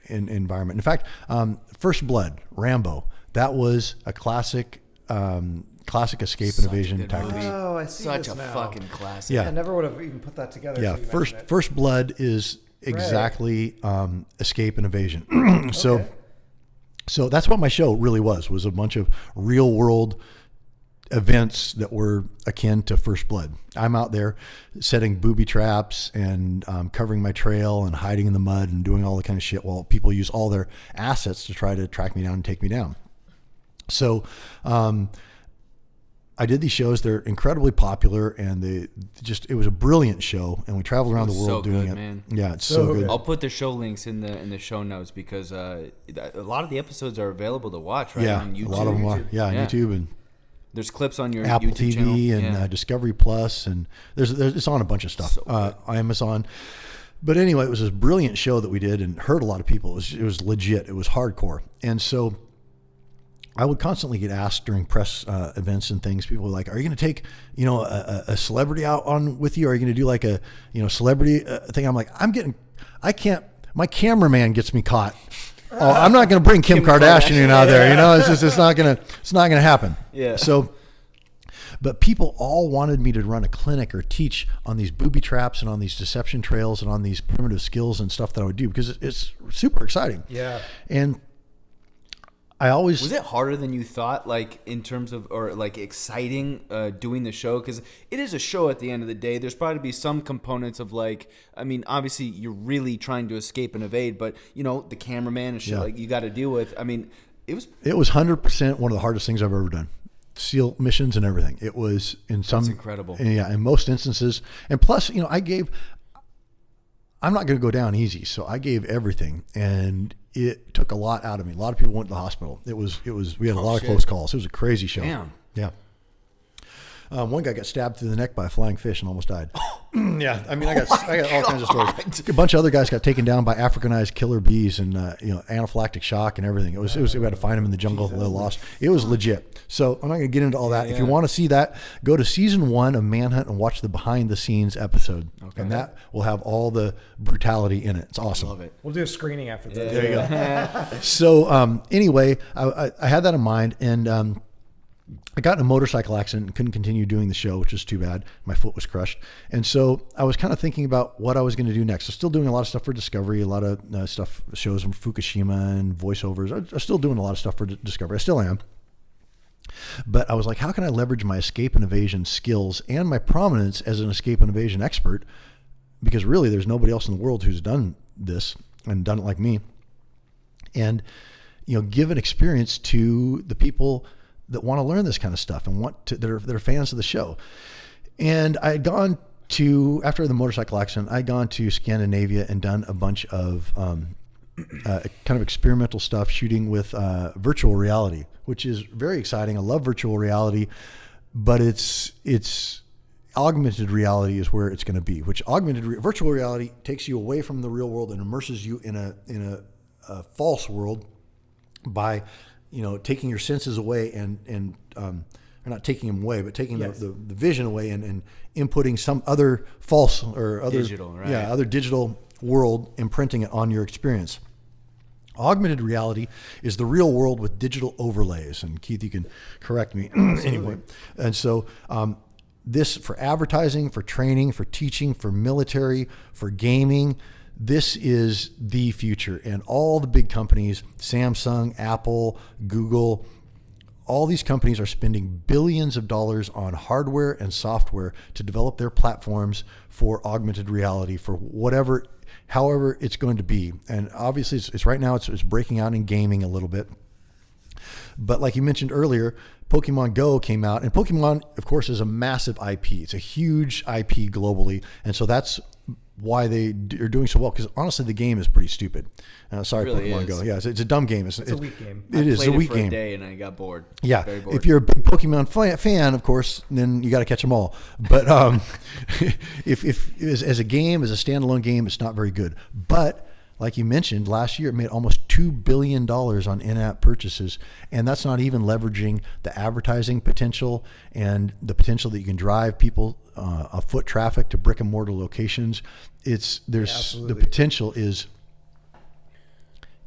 environment. In fact, First Blood, Rambo, that was a classic escape and evasion tactic. Oh, I see such this a now. fucking classic. Yeah. I never would have even put that together. Yeah, until you mentioned it. First Blood is exactly escape and evasion. So that's what my show really was a bunch of real world events that were akin to First Blood. I'm out there setting booby traps and covering my trail and hiding in the mud and doing all the kind of shit while people use all their assets to try to track me down and take me down. So I did these shows. They're incredibly popular, and it was a brilliant show, and we traveled around the world doing it. Man. Yeah, it's so good. I'll put the show links in the show notes because a lot of the episodes are available to watch right on YouTube. A lot of them are. Yeah, on YouTube and there's clips on your Apple YouTube TV channel. and Discovery Plus, and it's on a bunch of stuff. So Amazon. But anyway, it was this brilliant show that we did and hurt a lot of people. It was legit. It was hardcore. And so I would constantly get asked during press events and things. People were like, "Are you going to take a celebrity out on with you? Are you going to do like a celebrity thing?" I'm like, I can't. My cameraman gets me caught. Oh, I'm not going to bring Kim Kardashian out there. It's not going to happen. Yeah. So, but people all wanted me to run a clinic or teach on these booby traps and on these deception trails and on these primitive skills and stuff that I would do because it's super exciting. Yeah. And I always was it harder than you thought, like in terms of or like exciting doing the show? Because it is a show at the end of the day. There's probably be some components of like, I mean, obviously you're really trying to escape and evade, but the cameraman and shit like you got to deal with. I mean, it was 100% one of the hardest things I've ever done. SEAL missions and everything. It was That's incredible. Yeah, in most instances, and plus, I'm not going to go down easy, so I gave everything, and it took a lot out of me. A lot of people went to the hospital. We had a lot of close calls. It was a crazy show. Damn. Yeah. One guy got stabbed through the neck by a flying fish and almost died. Yeah, I mean, I got all kinds of stories. A bunch of other guys got taken down by Africanized killer bees and anaphylactic shock and everything. It was we had to find them in the jungle. They lost. It was legit. So I'm not going to get into all that. If you want to see that, go to season 1 of Manhunt and watch the behind the scenes episode, and that will have all the brutality in it. It's awesome. Love it. We'll do a screening after that. There you go. So anyway, I had that in mind, and I got in a motorcycle accident and couldn't continue doing the show, which is too bad. My foot was crushed. And so I was kind of thinking about what I was going to do next. I'm still doing a lot of stuff for Discovery, a lot of shows from Fukushima and voiceovers. I'm still doing a lot of stuff for Discovery. I still am. But I was like, how can I leverage my escape and evasion skills and my prominence as an escape and evasion expert? Because really, there's nobody else in the world who's done this and done it like me. And, give an experience to the people that want to learn this kind of stuff and that are fans of the show. And I had gone to, after the motorcycle accident, I'd gone to Scandinavia and done a bunch of kind of experimental stuff, shooting with virtual reality, which is very exciting. I love virtual reality, but it's augmented reality is where it's going to be, which virtual reality takes you away from the real world and immerses you in a false world by taking your senses away and or not taking them away, but taking the vision away and inputting some other false or other digital, right? Other digital world, imprinting it on your experience. Augmented reality is the real world with digital overlays. And Keith, you can correct me anyway. And so this for advertising, for training, for teaching, for military, for gaming, this is the future, and all the big companies, Samsung, Apple, Google, all these companies are spending billions of dollars on hardware and software to develop their platforms for augmented reality, for however it's going to be. And obviously it's right now, it's breaking out in gaming a little bit. But like you mentioned earlier, Pokemon Go came out, and Pokemon, of course, is a massive IP. It's a huge IP globally. And so that's why they are doing so well, because honestly, the game is pretty stupid. Sorry, it really Pokemon is. Go. Yeah, it's a dumb game. It's a weak game. It is a weak for game. A day and I got bored. Yeah, Very bored. if you're a big Pokemon fan, of course, then you got to catch them all. But if as a game, as a standalone game, it's not very good. But like you mentioned, last year it made almost $2 billion on in-app purchases, and that's not even leveraging the advertising potential and the potential that you can drive people foot traffic to brick and mortar locations. The potential is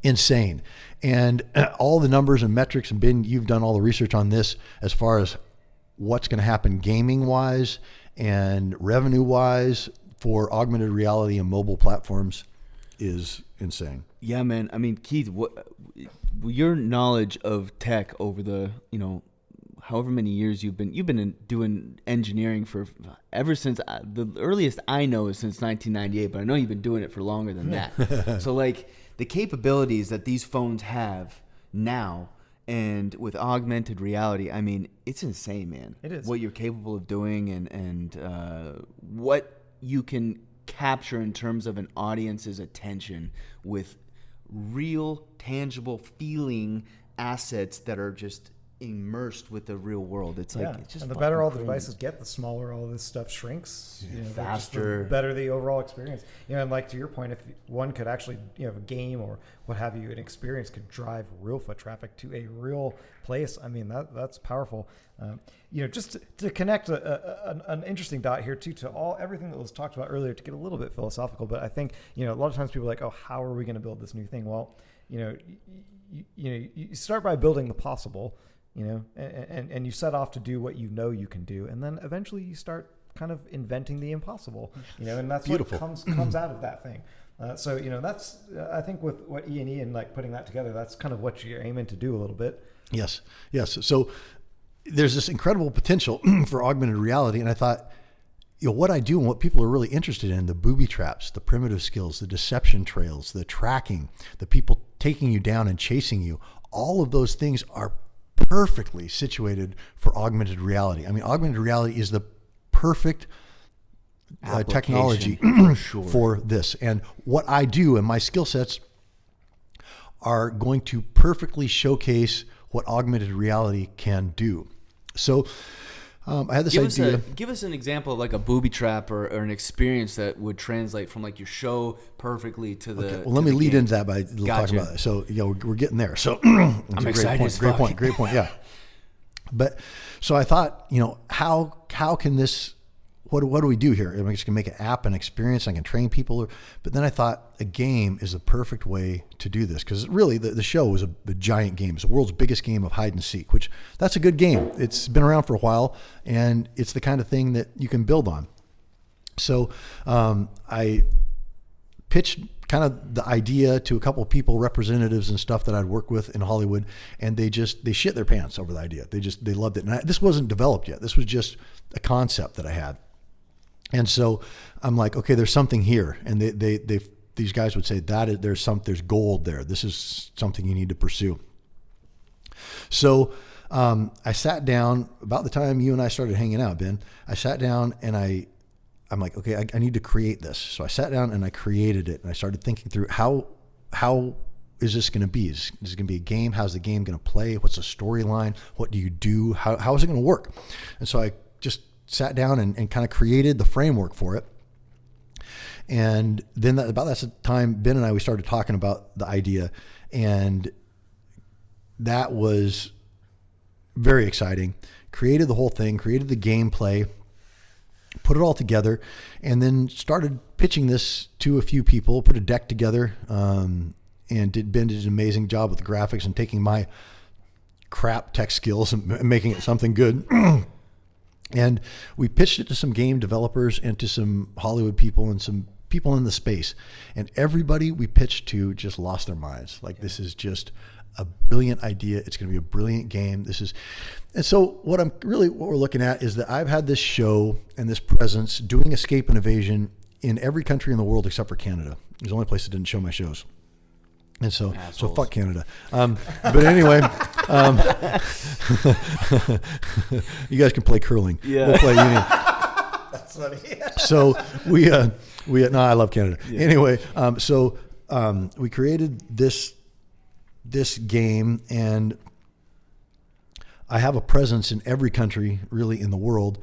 insane, and all the numbers and metrics. And Ben, you've done all the research on this as far as what's going to happen gaming wise and revenue wise for augmented reality and mobile platforms is insane. Yeah, man. I mean, Keith, your knowledge of tech over the, however many years you've been doing engineering for ever since the earliest I know is since 1998, but I know you've been doing it for longer than that. So like the capabilities that these phones have now and with augmented reality, I mean, it's insane, man. It is. What you're capable of doing and what you can capture in terms of an audience's attention with real, tangible, feeling assets that are just immersed with the real world. It's like it's just and the better all the devices get, the smaller all this stuff shrinks. Faster, the better the overall experience. And like to your point, if one could actually a game or what have you, an experience could drive real foot traffic to a real place. I mean that's powerful. Just to connect an interesting dot here too to everything that was talked about earlier, to get a little bit philosophical. But I think a lot of times people are like, oh, how are we going to build this new thing? Well, you start by building the possible. And you set off to do what you can do, and then eventually you start kind of inventing the impossible, and that's beautiful. What comes out of that thing. So that's I think with what E&E and like putting that together, that's kind of what you're aiming to do a little bit. Yes. So there's this incredible potential for augmented reality, and I thought, what I do and what people are really interested in, the booby traps, the primitive skills, the deception trails, the tracking, the people taking you down and chasing you, all of those things are perfectly situated for augmented reality. I mean, augmented reality is the perfect technology for this. And what I do and my skill sets are going to perfectly showcase what augmented reality can do. So I had this idea. Give us an example of like a booby trap or an experience that would translate from like your show perfectly to the. Okay, well, let me lead into that by talking about that. So, we're getting there. So, I'm excited. Great point. Yeah. But so I thought, how can this? What do we do here? Am I just gonna make an app, an experience? I can train people, but then I thought a game is the perfect way to do this, because really the show was a giant game. It's the world's biggest game of hide and seek, which that's a good game. It's been around for a while, and it's the kind of thing that you can build on. So I pitched kind of the idea to a couple of people, representatives and stuff that I'd worked with in Hollywood, and they shit their pants over the idea. They loved it. And this wasn't developed yet. This was just a concept that I had. And so I'm like, okay, there's something here. And these guys would say there's gold there. This is something you need to pursue. So I sat down about the time you and I started hanging out, Ben. I sat down and I'm like, okay, I need to create this. So I sat down and I created it, and I started thinking through how is this going to be? Is this going to be a game? How's the game going to play? What's the storyline? What do you do? How is it going to work? And so I just sat down and kind of created the framework for it. And then about that time, Ben and we started talking about the idea, and that was very exciting. Created the whole thing, created the gameplay, put it all together, and then started pitching this to a few people, put a deck together, and Ben did an amazing job with the graphics and taking my crap tech skills and making it something good. And we pitched it to some game developers and to some Hollywood people and some people in the space. And everybody we pitched to just lost their minds. Like, this is just a brilliant idea. It's going to be a brilliant game. And so what we're looking at is that I've had this show and this presence doing escape and evasion in every country in the world except for Canada. It's the only place that didn't show my shows. And so fuck Canada. But anyway, you guys can play curling. Yeah. We'll play union. That's funny. So I love Canada. Yeah. Anyway, so we created this game, and I have a presence in every country really in the world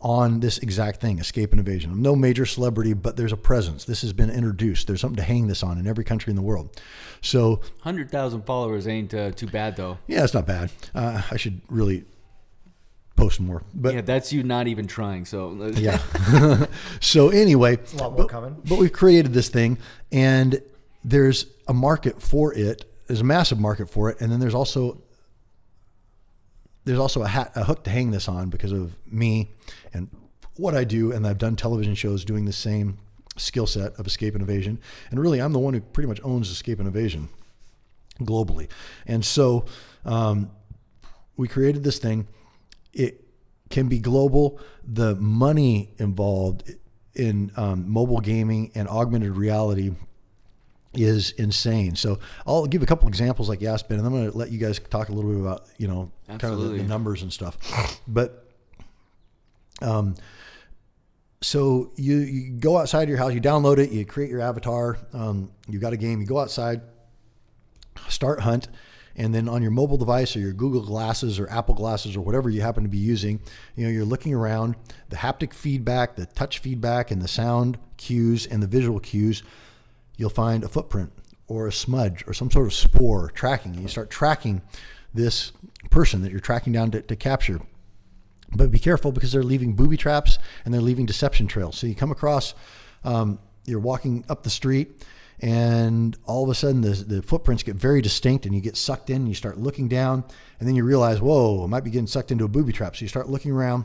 on this exact thing, escape and evasion. I'm no major celebrity, but there's a presence. This has been introduced. There's something to hang this on in every country in the world. So 100,000 followers ain't too bad though. Yeah, it's not bad. I should really post more. But yeah, that's you not even trying. So yeah. So anyway, a lot more coming. But we've created this thing, and there's a market for it. There's a massive market for it, and then there's also a hook to hang this on because of me and what I do. And I've done television shows doing the same skill set of escape and evasion. And really, I'm the one who pretty much owns escape and evasion globally. And so we created this thing. It can be global. The money involved in mobile gaming and augmented reality is insane. So I'll give a couple examples like you asked, Ben, and I'm going to let you guys talk a little bit about, kind of the numbers and stuff. But so you go outside your house, you download it, you create your avatar, you've got a game, you go outside, start Hunt, and then on your mobile device or your Google glasses or Apple glasses or whatever you happen to be using, you're looking around, the haptic feedback, the touch feedback, and the sound cues and the visual cues. You'll find a footprint or a smudge or some sort of spore tracking. And you start tracking this person that you're tracking down to capture. But be careful, because they're leaving booby traps and they're leaving deception trails. So you come across, you're walking up the street, and all of a sudden the footprints get very distinct, and you get sucked in, and you start looking down, and then you realize, whoa, I might be getting sucked into a booby trap. So you start looking around.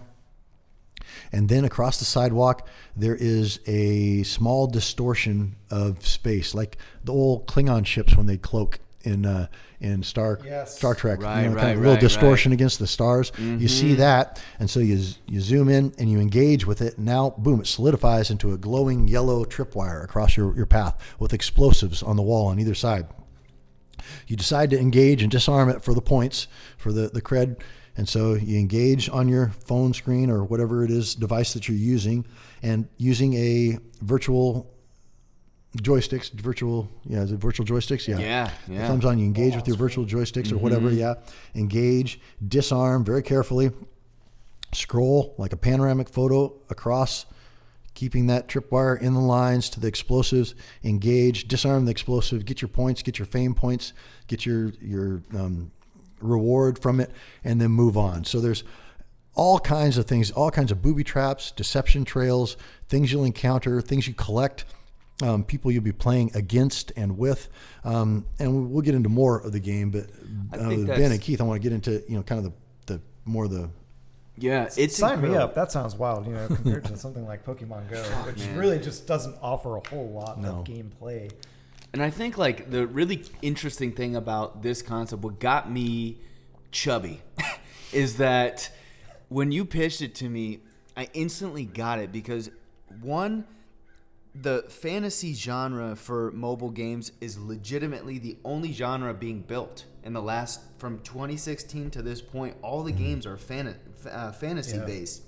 And then across the sidewalk, there is a small distortion of space, like the old Klingon ships when they cloak in Star Trek. Kind of a little distortion against the stars. Mm-hmm. You see that, and so you zoom in and you engage with it. And now, boom, it solidifies into a glowing yellow tripwire across your path with explosives on the wall on either side. You decide to engage and disarm it for the points, for the cred. And so you engage on your phone screen or whatever it is device that you're using, and using a virtual joysticks, virtual joysticks? Yeah. The thumbs on, you engage with your virtual joysticks or whatever, engage, disarm very carefully. scroll like a panoramic photo across, keeping that tripwire in the lines to the explosives, engage, disarm the explosive, get your points, get your fame points, get your reward from it, and then move on. So there's all kinds of things, all kinds of booby traps, deception trails, things you'll encounter, things you collect, people you'll be playing against and with. And we'll get into more of the game, but Ben and Keith, I want to get into, kind of the more of the... Yeah, it's Sign incredible. me up. That sounds wild, compared to something like Pokemon Go, which really just doesn't offer a whole lot of gameplay. And I think like the really interesting thing about this concept, what got me chubby, is that when you pitched it to me, I instantly got it because one, the fantasy genre for mobile games is legitimately the only genre being built in the last, from 2016 to this point. All the games are fantasy based.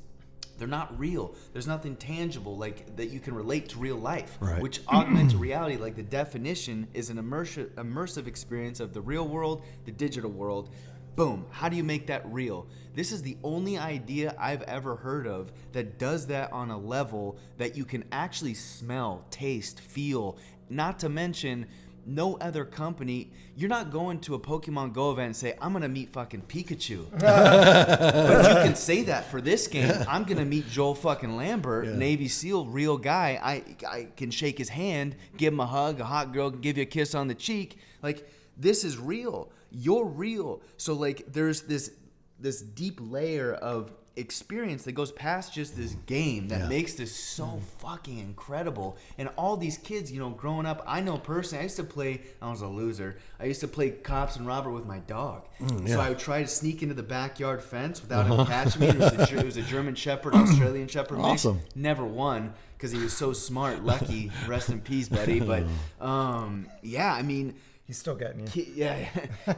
They're not real. There's nothing tangible like that you can relate to real life, right. Which augmented reality, like the definition, is an immersive experience of the real world, the digital world. Boom. How do you make that real? This is the only idea I've ever heard of that does that on a level that you can actually smell, taste, feel. Not to mention, no other company. You're not going to a Pokemon Go event and say, I'm going to meet fucking Pikachu. But you can say that for this game. I'm going to meet Joel fucking Lambert, Navy SEAL, real guy. I can shake his hand, give him a hug. A hot girl can give you a kiss on the cheek. Like, this is real. You're real. So, like, there's this deep layer of experience that goes past just this game that makes this so fucking incredible. And all these kids, growing up, I know personally, I was a loser. I used to play cops and robber with my dog. So I would try to sneak into the backyard fence without him catching me. It was a German Shepherd, Australian Shepherd mix. Awesome. Never won because he was so smart. Lucky. Rest in peace, buddy. But I mean, he's still getting you.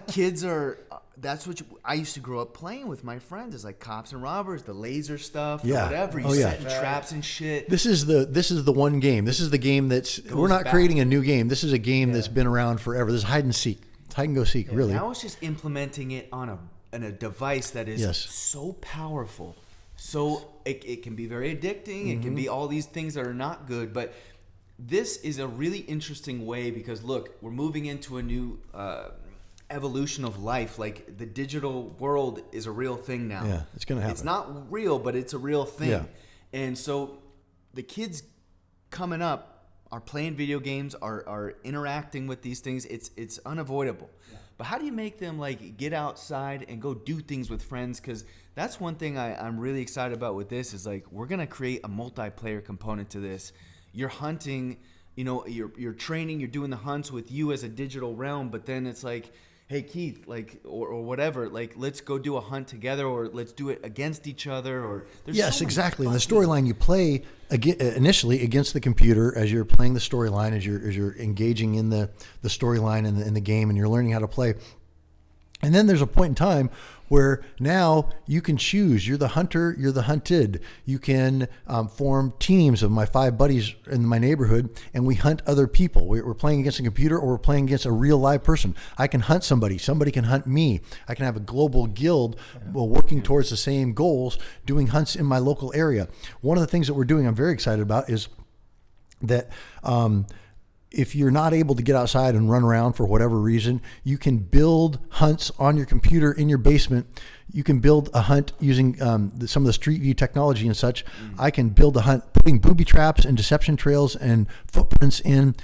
Kids are. That's what I used to grow up playing with my friends. Is like cops and robbers, the laser stuff, whatever. You setting traps and shit. This is the one game. This is the game we're not creating a new game. This is a game that's been around forever. This is hide and seek, hide and go seek. Really. Now it's just implementing it on a device that is so powerful. So it can be very addicting. It can be all these things that are not good, but. This is a really interesting way because, look, we're moving into a new evolution of life. Like, the digital world is a real thing now. Yeah, it's going to happen. It's not real, but it's a real thing. Yeah. And so the kids coming up are playing video games, are interacting with these things. It's unavoidable. Yeah. But how do you make them, like, get outside and go do things with friends? Because that's one thing I'm really excited about with this is, like, we're going to create a multiplayer component to this. You're hunting, you're training, you're doing the hunts with you as a digital realm, but then it's like, hey, Keith, like, or whatever, like, let's go do a hunt together, or let's do it against each other, or there's exactly. In the storyline, you play initially against the computer as you're playing the storyline, as you're engaging in the storyline in the game, and you're learning how to play. And then there's a point in time where now you can choose. You're the hunter, you're the hunted. You can form teams of my 5 buddies in my neighborhood, and we hunt other people. We're playing against a computer, or we're playing against a real live person. I can hunt somebody. Somebody can hunt me. I can have a global guild working towards the same goals, doing hunts in my local area. One of the things that we're doing, I'm very excited about, is that if you're not able to get outside and run around for whatever reason, you can build hunts on your computer in your basement. You can build a hunt using some of the Street View technology and such. I can build a hunt putting booby traps and deception trails and footprints in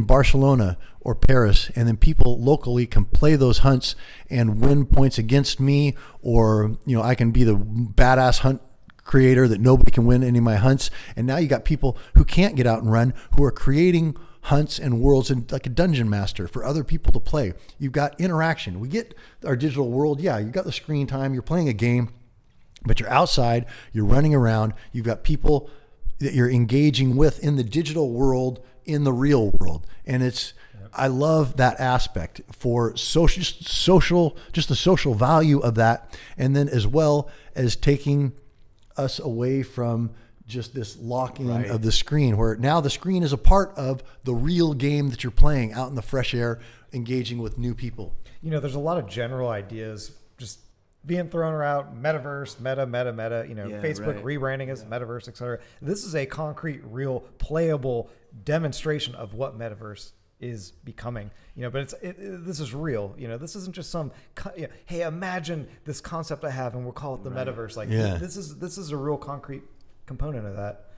Barcelona or Paris, and then people locally can play those hunts and win points against me, or I can be the badass hunt creator that nobody can win any of my hunts. And now you got people who can't get out and run who are creating hunts and worlds, and like a dungeon master for other people to play. You've got interaction. We get our digital world. Yeah, you've got the screen time. You're playing a game, but you're outside. You're running around. You've got people that you're engaging with in the digital world, in the real world, and I love that aspect for social, just the social value of that, and then as well as taking us away from just this locking of the screen, where now the screen is a part of the real game that you're playing out in the fresh air, engaging with new people. There's a lot of general ideas just being thrown around, metaverse, meta, Yeah, Facebook right. rebranding as metaverse, etc. This is a concrete, real, playable demonstration of what metaverse is becoming, but this is real. This isn't just some, hey, imagine this concept I have and we'll call it the metaverse. This is a real concrete component of that.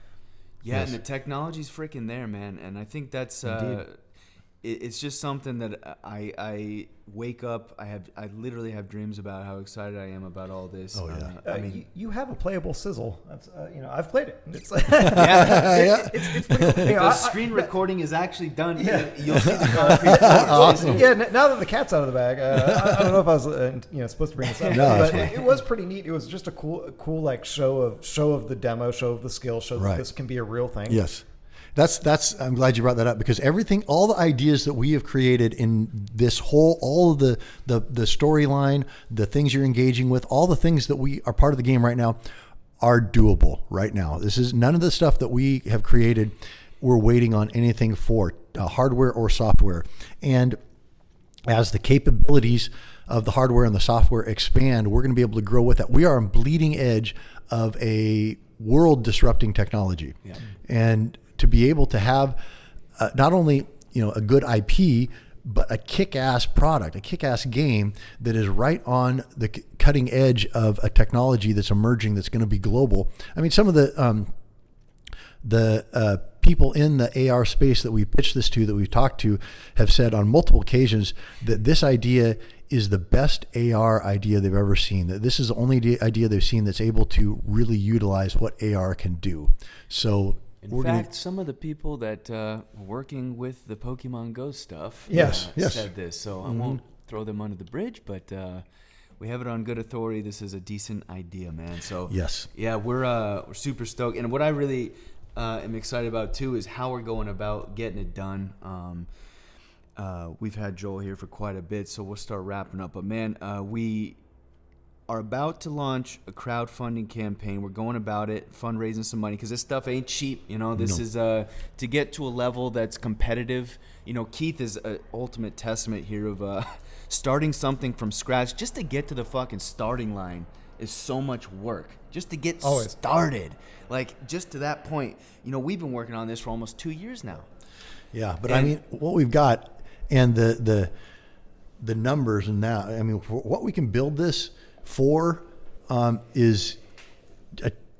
Yeah, and the technology's freaking there, man. And I think that's it's just something that I wake up. I literally have dreams about how excited I am about all this. Oh yeah. I mean, you have a playable sizzle. That's, I've played it. It's it's pretty cool. The screen recording is actually done. Yeah. You'll see the concrete. Awesome. Yeah. Now that the cat's out of the bag, I don't know if I was supposed to bring this up, but it was pretty neat. It was just a cool like show of the demo, show of the skill, show that this can be a real thing. Yes. That's I'm glad you brought that up, because all the ideas that we have created in this all of the storyline, the things you're engaging with, all the things that we are part of the game right now are doable right now. This is none of the stuff that we have created we're waiting on anything for, hardware or software. And as the capabilities of the hardware and the software expand, we're going to be able to grow with that. We are on bleeding edge of a world disrupting technology. Yeah. And to be able to have not only a good IP, but a kick-ass product, a kick-ass game that is right on the cutting edge of a technology that's emerging, that's going to be global. I mean, some of the people in the AR space that we pitched this to, that we've talked to, have said on multiple occasions that this idea is the best AR idea they've ever seen, that this is the only idea they've seen that's able to really utilize what AR can do. So in fact, some of the people that were working with the Pokemon Go stuff said this, so I won't throw them under the bridge, but we have it on good authority. This is a decent idea, man. So yeah, we're super stoked. And what I really am excited about too is how we're going about getting it done. We've had Joel here for quite a bit, so we'll start wrapping up. But man, we are about to launch a crowdfunding campaign. We're going about it, fundraising some money, because this stuff ain't cheap. This is to get to a level that's competitive. Keith is an ultimate testament here of starting something from scratch. Just to get to the fucking starting line is so much work. Just to get started, like just to that point. We've been working on this for almost 2 years now. Yeah, but I mean, what we've got and the numbers and that, I mean, for what we can build this for is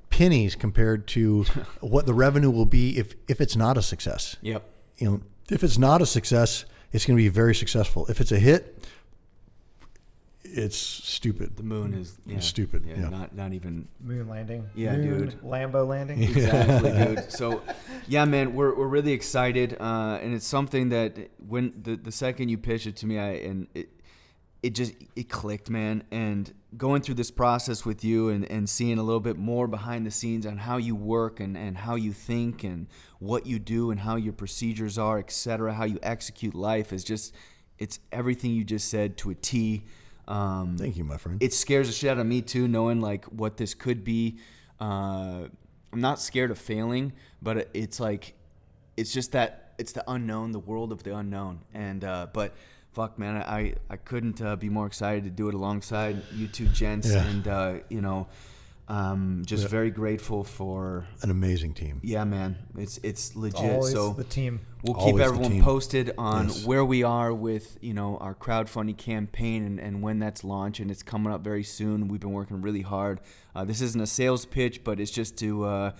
pennies compared to what the revenue will be if it's not a success. Yep. If it's not a success, it's going to be very successful. If it's a hit, it's stupid. The moon is stupid. Yeah. Not even moon landing. Yeah, dude. Lambo landing. Exactly, dude. So, yeah, man, we're really excited, and it's something that when the second you pitched it to me, it clicked, man. And going through this process with you and seeing a little bit more behind the scenes on how you work and how you think and what you do and how your procedures are, etc., how you execute life is just, it's everything you just said to a T. Thank you, my friend. It scares the shit out of me too, knowing like what this could be. I'm not scared of failing, but it's like, it's just that it's the unknown, the world of the unknown. And but fuck, man, I couldn't be more excited to do it alongside you two gents, and just very grateful for an amazing team. Yeah, man, it's legit. Always so the team. We'll keep everyone posted on where we are with our crowdfunding campaign and when that's launched, and it's coming up very soon. We've been working really hard. This isn't a sales pitch, but it's just to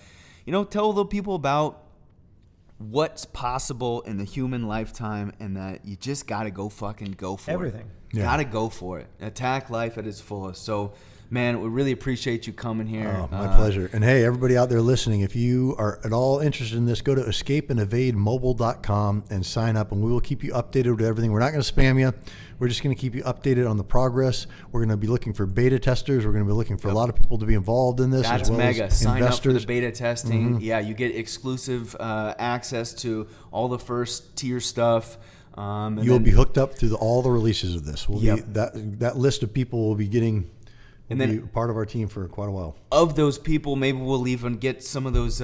tell the people about what's possible in the human lifetime, and that you just got to go for everything. Got to go for it. Attack life at its fullest. So, man, we really appreciate you coming here. Oh, my pleasure. And hey, everybody out there listening, if you are at all interested in this, go to escapeandevademobile.com and sign up, and we will keep you updated with everything. We're not going to spam you. We're just going to keep you updated on the progress. We're going to be looking for beta testers. We're going to be looking for a lot of people to be involved in this. That's as well mega. As Sign investors. up for the beta testing. Yeah, you get exclusive access to all the first tier stuff. You'll be hooked up through all the releases of this. We'll be, that list of people will be getting... be part of our team for quite a while. Of those people, maybe we'll even get some of those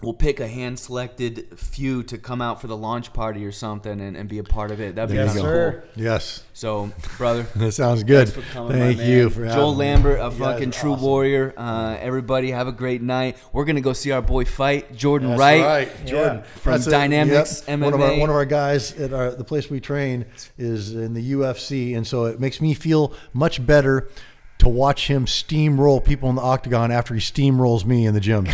we'll pick a hand-selected few to come out for the launch party or something and be a part of it. That'd be There you kind of go. cool. Yes. So, brother, That sounds good. thanks for coming, Thank my man. you for Joel having me. Lambert, a You guys fucking are true awesome. warrior. Everybody, have a great night. We're gonna go see our boy fight, Jordan That's Wright. right, Jordan. From That's it. Dynamics MMA. One of our guys at the place we train is in the UFC, and so it makes me feel much better to watch him steamroll people in the octagon after he steamrolls me in the gym. So,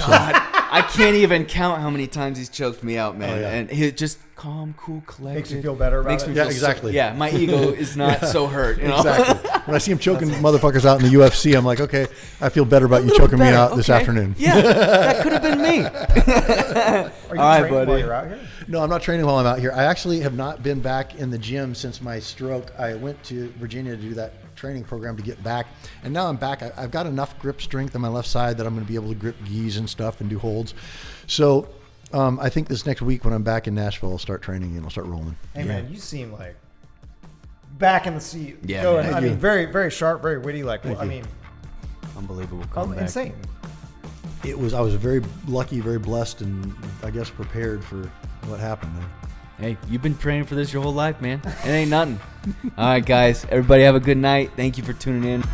I can't even count how many times he's choked me out, man. Oh, yeah. And he just calm, cool, collected. Makes you feel better about Makes it. me Yeah, feel exactly. yeah, my ego is not so hurt. You know? exactly. When I see him choking motherfuckers out in the UFC, I'm like, okay, I feel better about you choking me Better, out this okay. afternoon. Yeah, that could have been me. Are you All right, training buddy. while you're out here? No, I'm not training while I'm out here. I actually have not been back in the gym since my stroke. I went to Virginia to do that training program to get back, and now I'm back. I've got enough grip strength on my left side that I'm going to be able to grip gis and stuff and do holds. So I think this next week when I'm back in Nashville, I'll start training and I'll start rolling. Hey, man, you seem like back in the seat. Yeah, Going, man. I mean, very, very sharp, very witty. Like, I mean, Unbelievable comeback. insane. I was very lucky, very blessed, and I guess prepared for what happened there. Hey, you've been training for this your whole life, man. It ain't nothing. All right, guys. Everybody have a good night. Thank you for tuning in.